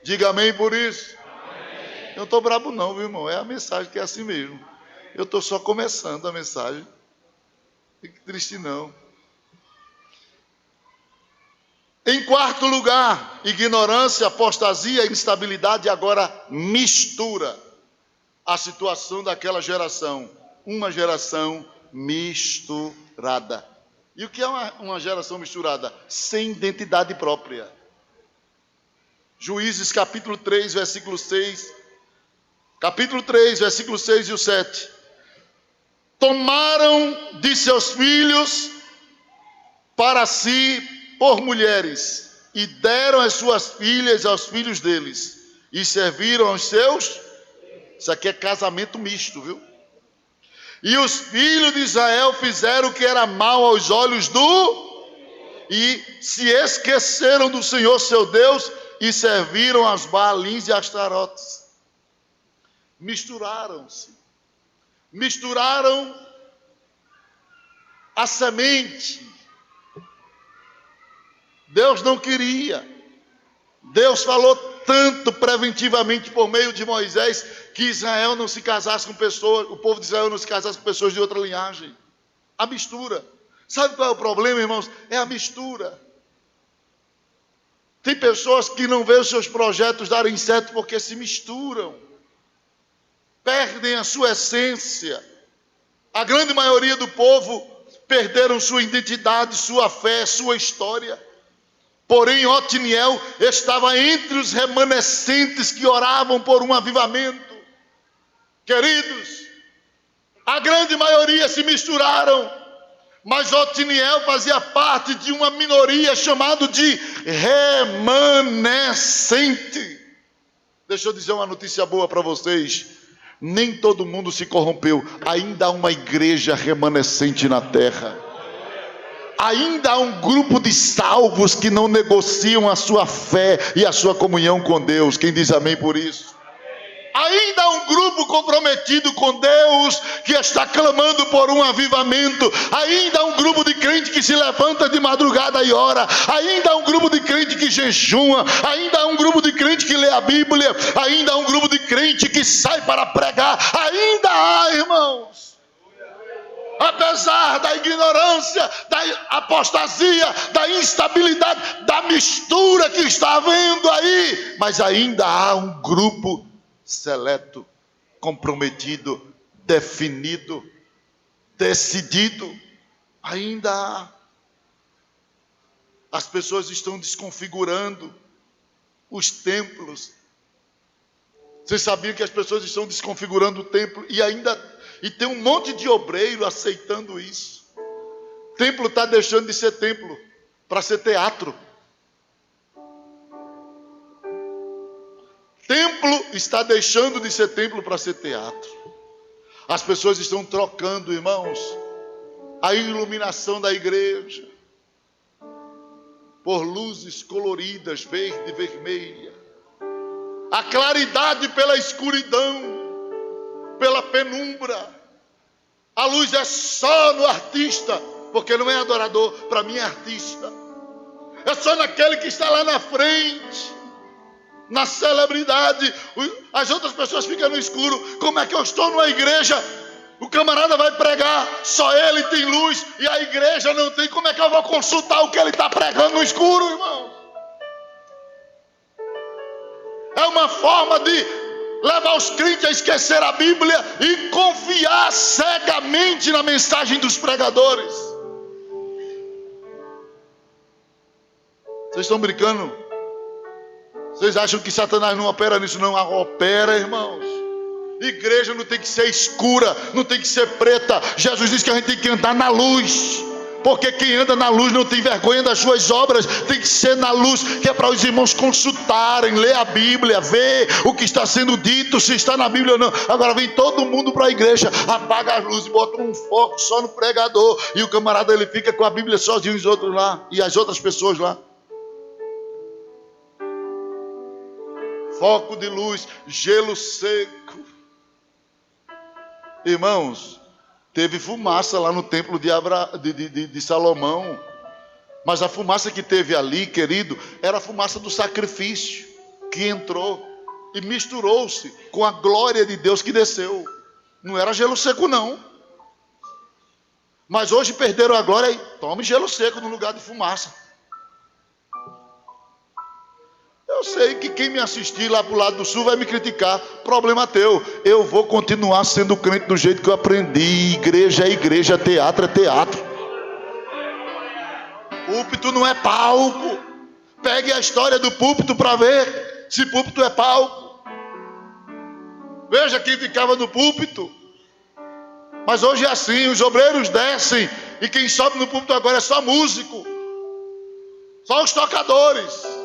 Diga amém por isso. Amém. Eu não estou brabo não, viu, irmão? É a mensagem que é assim mesmo. Eu estou só começando a mensagem. Fique triste não. Em quarto lugar, ignorância, apostasia, instabilidade, agora mistura a situação daquela geração. Uma geração misturada. E o que é uma geração misturada? Sem identidade própria. Juízes capítulo 3, versículo 6. Capítulo 3, versículo 6 e o 7. Tomaram de seus filhos para si por mulheres, e deram as suas filhas aos filhos deles, e serviram aos seus Isso aqui é casamento misto, viu? E os filhos de Israel fizeram o que era mal aos olhos e se esqueceram do Senhor seu Deus e serviram aos Baalins e Astarotes. Misturaram-se. Misturaram a semente. Deus não queria. Deus falou tanto preventivamente por meio de Moisés que Israel não se casasse com pessoas, o povo de Israel não se casasse com pessoas de outra linhagem. A mistura. Sabe qual é o problema, irmãos? É a mistura. Tem pessoas que não veem os seus projetos darem certo porque se misturam. Perdem a sua essência. A grande maioria do povo perderam sua identidade, sua fé, sua história. Porém, Otiniel estava entre os remanescentes que oravam por um avivamento. Queridos, a grande maioria se misturaram, mas Otiniel fazia parte de uma minoria chamada de remanescente. Deixa eu dizer uma notícia boa para vocês. Nem todo mundo se corrompeu. Ainda há uma igreja remanescente na terra. Ainda há um grupo de salvos que não negociam a sua fé e a sua comunhão com Deus. Quem diz amém por isso? Ainda há um grupo comprometido com Deus que está clamando por um avivamento. Ainda há um grupo de crente que se levanta de madrugada e ora. Ainda há um grupo de crente que jejuma. Ainda há um grupo de crente que lê a Bíblia. Ainda há um grupo de crente que sai para pregar. Ainda há, irmãos. Apesar da ignorância, da apostasia, da instabilidade, da mistura que está havendo aí, mas ainda há um grupo seleto, comprometido, definido, decidido. Ainda há. As pessoas estão desconfigurando os templos. Vocês sabiam que as pessoas estão desconfigurando o templo e tem um monte de obreiro aceitando isso. O templo está deixando de ser templo para ser teatro. Templo está deixando de ser templo para ser teatro. As pessoas estão trocando, irmãos, a iluminação da igreja por luzes coloridas, verde e vermelha. A claridade pela escuridão, pela penumbra. A luz é só no artista, porque não é adorador, para mim é artista. É só naquele que está lá na frente, na celebridade. As outras pessoas ficam no escuro. Como é que eu estou numa igreja? O camarada vai pregar, só ele tem luz e a igreja não tem. Como é que eu vou consultar o que ele está pregando no escuro, irmão? É uma forma de levar os crentes a esquecer a Bíblia e confiar cegamente na mensagem dos pregadores. Vocês estão brincando? Vocês acham que Satanás não opera nisso? Não opera, irmãos. Igreja não tem que ser escura, não tem que ser preta. Jesus disse que a gente tem que andar na luz. Porque quem anda na luz não tem vergonha das suas obras. Tem que ser na luz, que é para os irmãos consultarem, ler a Bíblia, ver o que está sendo dito, se está na Bíblia ou não. Agora vem todo mundo para a igreja, apaga as luzes, bota um foco só no pregador, e o camarada ele fica com a Bíblia sozinho, os outros lá, e as outras pessoas lá. Foco de luz, gelo seco. Irmãos, teve fumaça lá no templo de Salomão. Mas a fumaça que teve ali, querido, era a fumaça do sacrifício que entrou e misturou-se com a glória de Deus que desceu. Não era gelo seco, não. Mas hoje perderam a glória e tome gelo seco no lugar de fumaça. Eu sei que quem me assistir lá para o lado do sul vai me criticar. Problema teu. Eu vou continuar sendo crente do jeito que eu aprendi. Igreja é igreja, teatro é teatro. Púlpito não é palco. Pegue a história do púlpito para ver se púlpito é palco. Veja quem ficava no púlpito. Mas hoje é assim, os obreiros descem e quem sobe no púlpito agora é só músico. Só os tocadores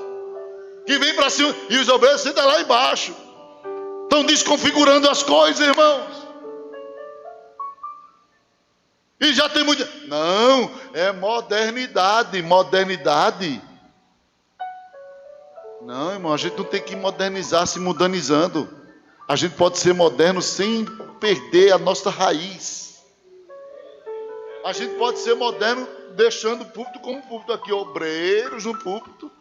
que vem para cima, e os obreiros sentam lá embaixo. Estão desconfigurando as coisas, irmãos. E já tem muita... Não, é modernidade. Modernidade. Não, irmão, a gente não tem que modernizar se mundanizando. A gente pode ser moderno sem perder a nossa raiz. A gente pode ser moderno deixando o púlpito como púlpito aqui, obreiros no púlpito.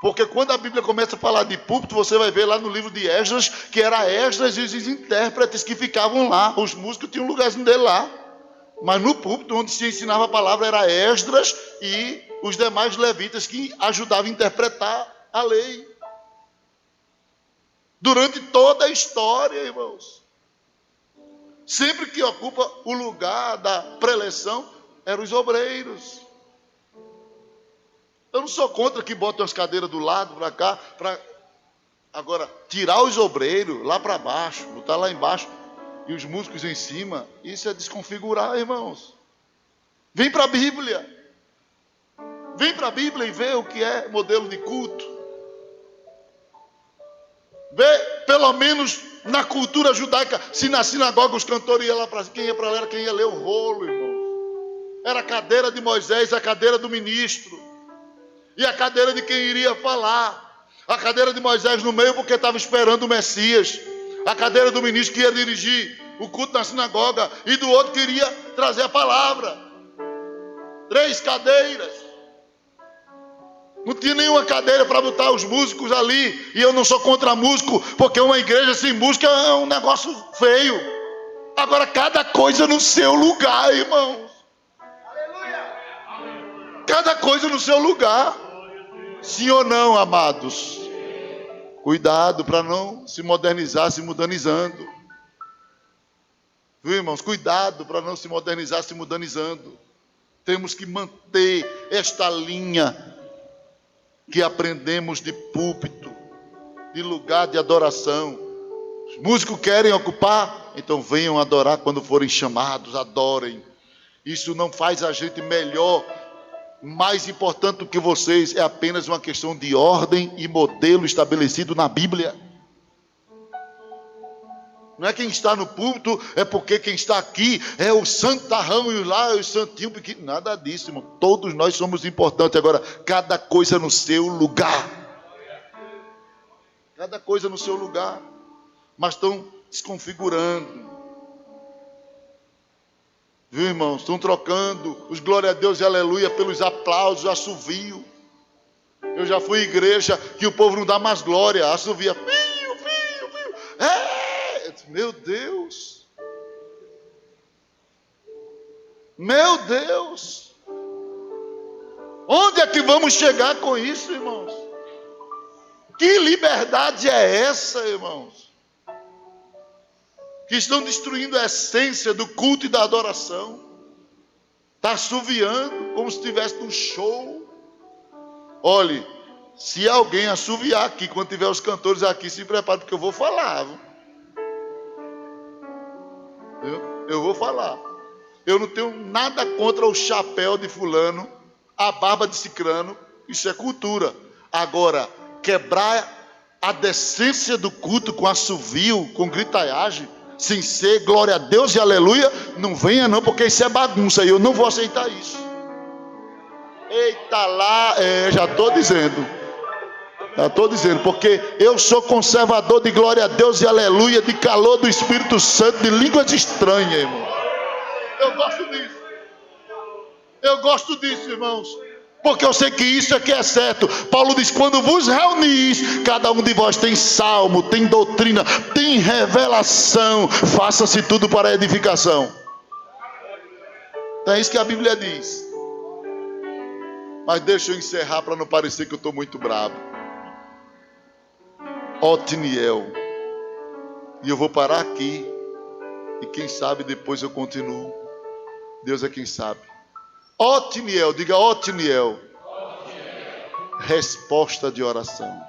Porque quando a Bíblia começa a falar de púlpito, você vai ver lá no livro de Esdras, que era Esdras e os intérpretes que ficavam lá. Os músicos tinham um lugarzinho dele lá. Mas no púlpito, onde se ensinava a palavra, era Esdras e os demais levitas que ajudavam a interpretar a lei. Durante toda a história, irmãos. Sempre que ocupa o lugar da preleção, eram os obreiros. Eu não sou contra que botem as cadeiras do lado, para cá, agora, tirar os obreiros lá para baixo, botar lá embaixo, e os músicos em cima, isso é desconfigurar, irmãos. Vem para a Bíblia. Vem para a Bíblia e vê o que é modelo de culto. Vê, pelo menos na cultura judaica, se na sinagoga os cantores iam lá para... Quem ia para lá era quem ia ler o rolo, irmão. Era a cadeira de Moisés, a cadeira do ministro. E a cadeira de quem iria falar. A cadeira de Moisés no meio porque estava esperando o Messias. A cadeira do ministro que ia dirigir o culto na sinagoga. E do outro que iria trazer a palavra. 3 cadeiras. Não tinha nenhuma cadeira para botar os músicos ali. E eu não sou contra músico, porque uma igreja sem música é um negócio feio. Agora, cada coisa no seu lugar, irmãos. Cada coisa no seu lugar. Sim ou não, amados? Cuidado para não se modernizar se mundanizando. Viu, irmãos? Cuidado para não se modernizar se mundanizando. Temos que manter esta linha que aprendemos de púlpito, de lugar de adoração. Os músicos querem ocupar, então venham adorar quando forem chamados, adorem. Isso não faz a gente melhor. Mais importante do que vocês é apenas uma questão de ordem e modelo estabelecido na Bíblia. Não é quem está no púlpito, é porque quem está aqui é o santarrão e lá é o santinho pequeno. Nada disso, irmão. Todos nós somos importantes. Agora, cada coisa no seu lugar. Cada coisa no seu lugar. Mas estão desconfigurando. Viu, irmãos? Estão trocando os glória a Deus e aleluia pelos aplausos, assovio. Eu já fui em igreja que o povo não dá mais glória, assovia. Piu, piu, piu. Meu Deus. Meu Deus. Onde é que vamos chegar com isso, irmãos? Que liberdade é essa, irmãos? Que estão destruindo a essência do culto e da adoração. Está assoviando como se estivesse num show. Olhe, se alguém assoviar aqui, quando tiver os cantores aqui, se prepare, porque eu vou falar. Eu vou falar. Eu não tenho nada contra o chapéu de fulano, a barba de cicrano, isso é cultura. Agora, quebrar a decência do culto com assovio, com gritaiagem, sem ser glória a Deus e aleluia, não venha não, porque isso é bagunça e eu não vou aceitar isso. Eita lá, já estou dizendo, porque eu sou conservador de glória a Deus e aleluia, de calor do Espírito Santo, de línguas estranhas, irmão. Eu gosto disso, irmãos, porque eu sei que isso é que é certo. Paulo diz, quando vos reunis, cada um de vós tem salmo, tem doutrina, tem revelação, faça-se tudo para a edificação. Então é isso que a Bíblia diz. Mas deixa eu encerrar para não parecer que eu estou muito bravo. Otiniel. E eu vou parar aqui. E quem sabe depois eu continuo. Deus é quem sabe. Otiniel, diga Otiniel. Resposta de oração.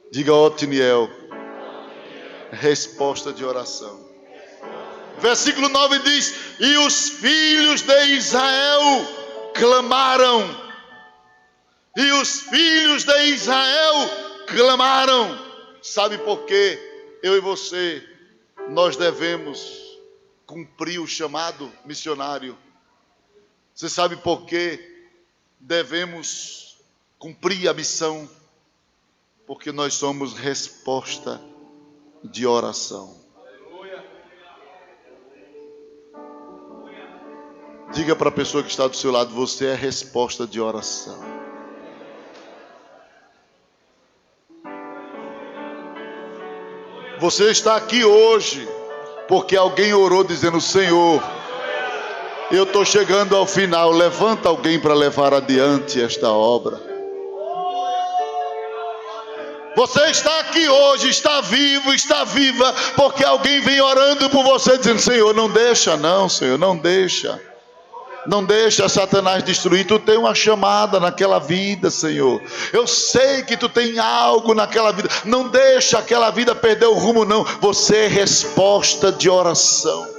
Diga Otiniel. Resposta de oração. Versículo 9 diz: e os filhos de Israel clamaram. E os filhos de Israel clamaram. Sabe por quê? Eu e você, nós devemos cumprir o chamado missionário. Você sabe por quê? Devemos cumprir a missão. Porque nós somos resposta de oração. Diga para a pessoa que está do seu lado: você é resposta de oração. Você está aqui hoje porque alguém orou dizendo: Senhor, eu estou chegando ao final, levanta alguém para levar adiante esta obra. Você está aqui hoje, está vivo, está viva, porque alguém vem orando por você, dizendo: Senhor, não deixa não, Senhor, não deixa. Não deixa Satanás destruir. Tu tem uma chamada naquela vida, Senhor. Eu sei que tu tem algo naquela vida. Não deixa aquela vida perder o rumo, não. Você é resposta de oração.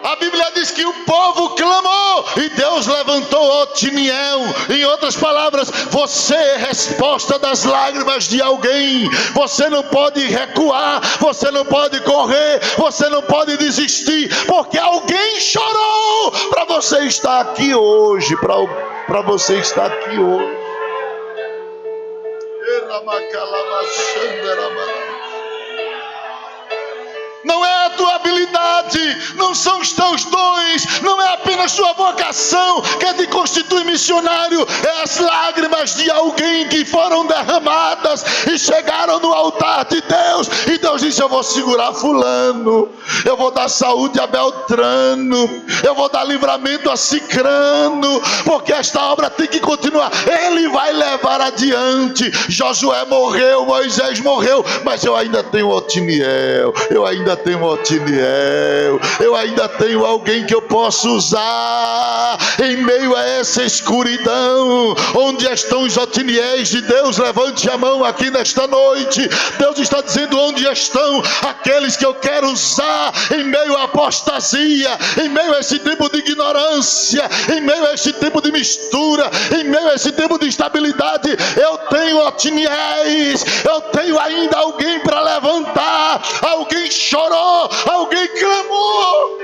A Bíblia diz que o povo clamou e Deus levantou Otiniel. Em outras palavras, você é resposta das lágrimas de alguém. Você não pode recuar, você não pode correr, você não pode desistir, porque alguém chorou para você estar aqui hoje, para você estar aqui hoje. Não é a tua habilidade, não são os teus dons, não é apenas sua vocação que te constitui missionário, é as lágrimas de alguém que foram derramadas e chegaram no altar de Deus, e Deus disse: eu vou segurar fulano, eu vou dar saúde a Beltrano, eu vou dar livramento a Cicrano, porque esta obra tem que continuar, ele vai levar adiante. Josué morreu, Moisés morreu, mas eu ainda tenho Otiniel, eu ainda tenho Otiniel, eu ainda tenho alguém que eu posso usar em meio a essa escuridão. Onde estão os Otiniéis de Deus? Levante a mão aqui nesta noite. Deus está dizendo: onde estão aqueles que eu quero usar em meio à apostasia, em meio a esse tempo de ignorância, em meio a esse tempo de mistura, em meio a esse tempo de instabilidade? Eu tenho Otiniéis, eu tenho ainda alguém para levantar. Alguém chorou, alguém clamou.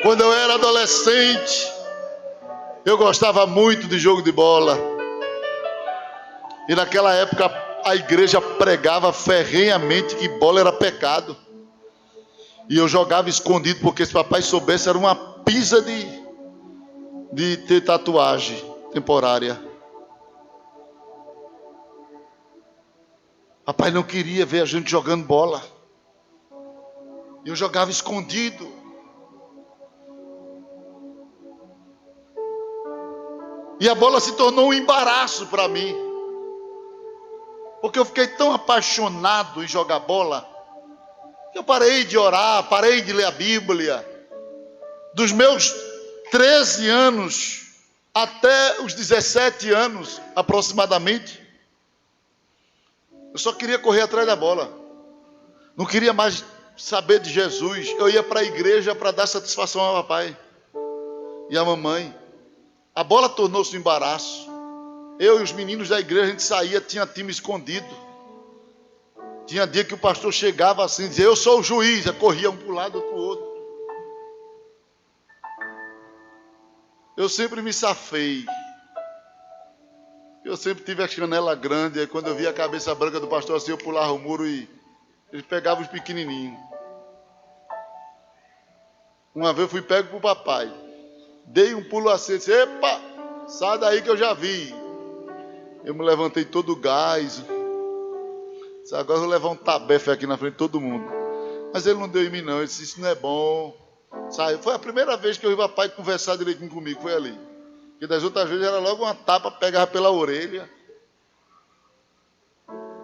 Quando eu era adolescente, eu gostava muito de jogo de bola. E naquela época a igreja pregava ferrenhamente que bola era pecado. E eu jogava escondido, porque se papai soubesse era uma pisa de ter tatuagem temporária. Papai não queria ver a gente jogando bola. Eu jogava escondido. E a bola se tornou um embaraço para mim, porque eu fiquei tão apaixonado em jogar bola, que eu parei de orar, parei de ler a Bíblia. Dos meus 13 anos até os 17 anos aproximadamente, eu só queria correr atrás da bola. Não queria mais saber de Jesus. Eu ia para a igreja para dar satisfação ao papai e à mamãe. A bola tornou-se um embaraço. Eu e os meninos da igreja, a gente saía, tinha time escondido. Tinha dia que o pastor chegava assim, dizia: eu sou o juiz. Eu corria um para um lado, outro para o outro. Eu sempre me safei. Eu sempre tive a canela grande. Aí quando eu via a cabeça branca do pastor assim, eu pulava o muro e ele pegava os pequenininhos. Uma vez eu fui pego para o papai. Dei um pulo assim, disse: epa, sai daí que eu já vi. Eu me levantei todo gás. Disse: agora eu vou levar um tabefe aqui na frente de todo mundo. Mas ele não deu em mim não, ele disse: isso não é bom. Sai. Foi a primeira vez que eu vi o papai conversar direitinho comigo, foi ali. Porque das outras vezes era logo uma tapa, pegava pela orelha.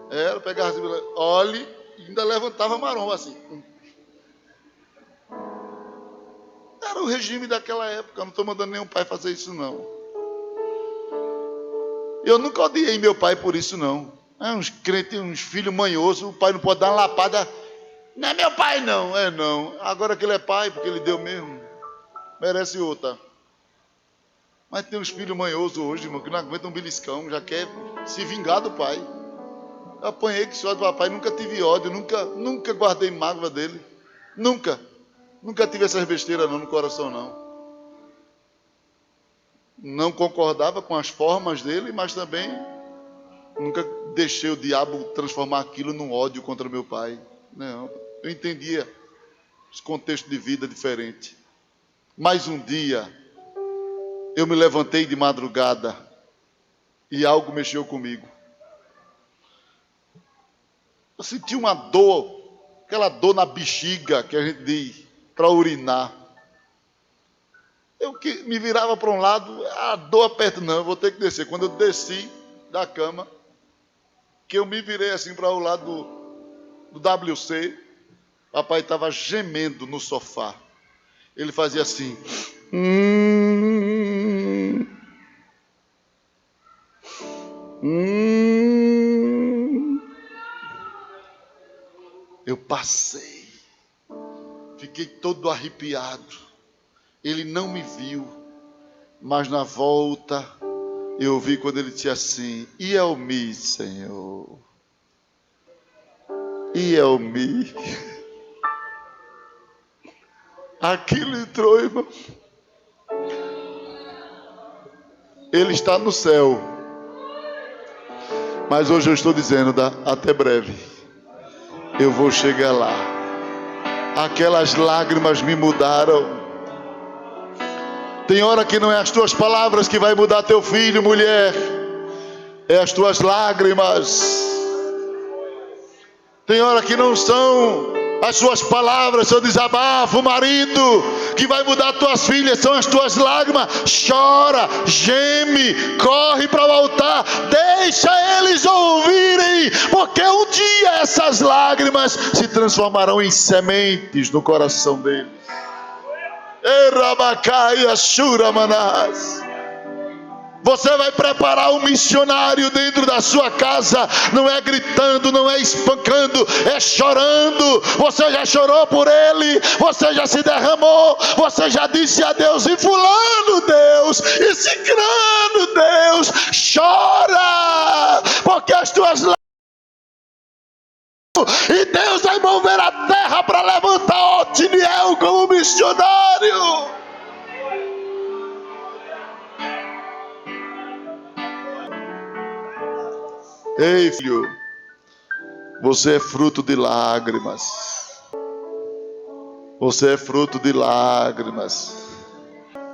Era, pegava assim, olhe, e ainda levantava a maromba assim. Era o regime daquela época, não estou mandando nenhum pai fazer isso não. Eu nunca odiei meu pai por isso não. Uns crentes, uns filhos manhosos, o pai não pode dar uma lapada Não é meu pai não, é não. Agora que ele é pai, porque ele deu mesmo, merece outra. Mas tem uns filhos manhosos hoje, irmão, que não aguentam um beliscão, já quer se vingar do pai. Eu apanhei que só do papai, nunca tive ódio, nunca guardei mágoa dele. Nunca tive essas besteiras não no coração não. Não concordava com as formas dele, mas também nunca deixei o diabo transformar aquilo num ódio contra meu pai. Não, eu entendia os contextos de vida diferentes. Mas um dia, eu me levantei de madrugada e algo mexeu comigo. Eu senti uma dor, aquela dor na bexiga que a gente diz, para urinar. Eu que me virava para um lado, a dor aperta, não, eu vou ter que descer. Quando eu desci da cama, que eu me virei assim para o lado do WC, papai estava gemendo no sofá. Ele fazia assim. Eu passei, fiquei todo arrepiado. Ele não me viu, mas na volta eu ouvi quando ele disse assim: e Elmi, Senhor? E Elmi? Aquilo entrou, irmão. Ele está no céu, mas hoje eu estou dizendo, até breve, eu vou chegar lá. Aquelas lágrimas me mudaram. Tem hora que não é as tuas palavras que vai mudar teu filho, mulher, é as tuas lágrimas. Tem hora que não são as suas palavras, seu desabafo, marido, que vai mudar tuas filhas, são as tuas lágrimas. Chora, geme, corre para o altar, deixa eles ouvirem, porque um dia essas lágrimas se transformarão em sementes no coração deles. Você vai preparar um missionário dentro da sua casa. Não é gritando, não é espancando, é chorando. Você já chorou por ele, você já se derramou, você já disse a Deus: e fulano Deus, e ciclano Deus. Chora, porque as tuas lágrimas, e Deus vai mover a terra para levantar Otiniel como missionário. Ei, filho, você é fruto de lágrimas. Você é fruto de lágrimas.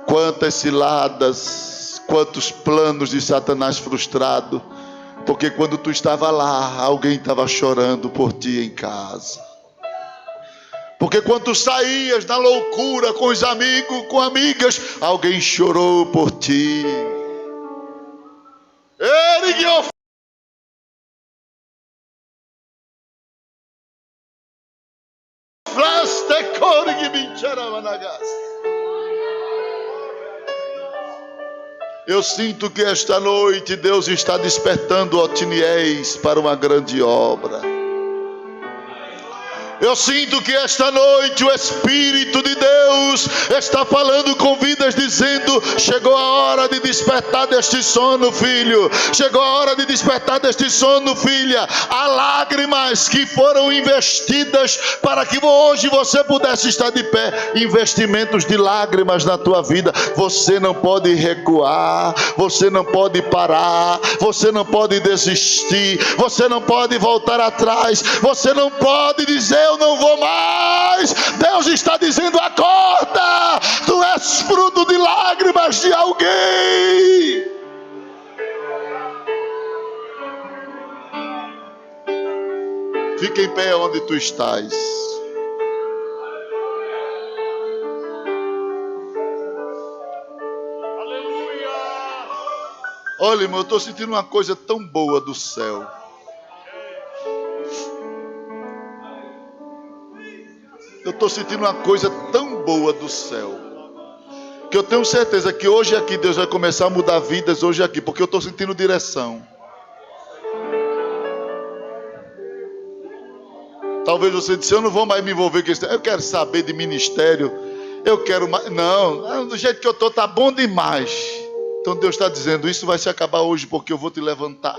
Quantas ciladas, quantos planos de Satanás frustrados. Porque quando tu estava lá, alguém estava chorando por ti em casa. Porque quando tu saías na loucura com os amigos, com amigas, alguém chorou por ti. Eu sinto que esta noite Deus está despertando Otiniéis para uma grande obra. Eu sinto que esta noite o Espírito de Deus está falando com vidas, dizendo: chegou a hora de despertar deste sono, filho. Chegou a hora de despertar deste sono, filha. Há lágrimas que foram investidas para que hoje você pudesse estar de pé. Investimentos de lágrimas na tua vida. Você não pode recuar, você não pode parar, você não pode desistir, você não pode voltar atrás, você não pode dizer: eu não vou mais. Deus está dizendo: acorda, tu és fruto de lágrimas de alguém. Fica em pé onde tu estás. Aleluia. Olha, irmão, eu estou sentindo uma coisa tão boa do céu. Eu estou sentindo uma coisa tão boa do céu, que eu tenho certeza que hoje aqui Deus vai começar a mudar vidas hoje aqui, porque eu estou sentindo direção. Talvez você disse, eu não vou mais me envolver com isso. Eu quero saber de ministério. Eu quero mais. Não, do jeito que eu estou, está bom demais. Então Deus está dizendo, isso vai se acabar hoje porque eu vou te levantar.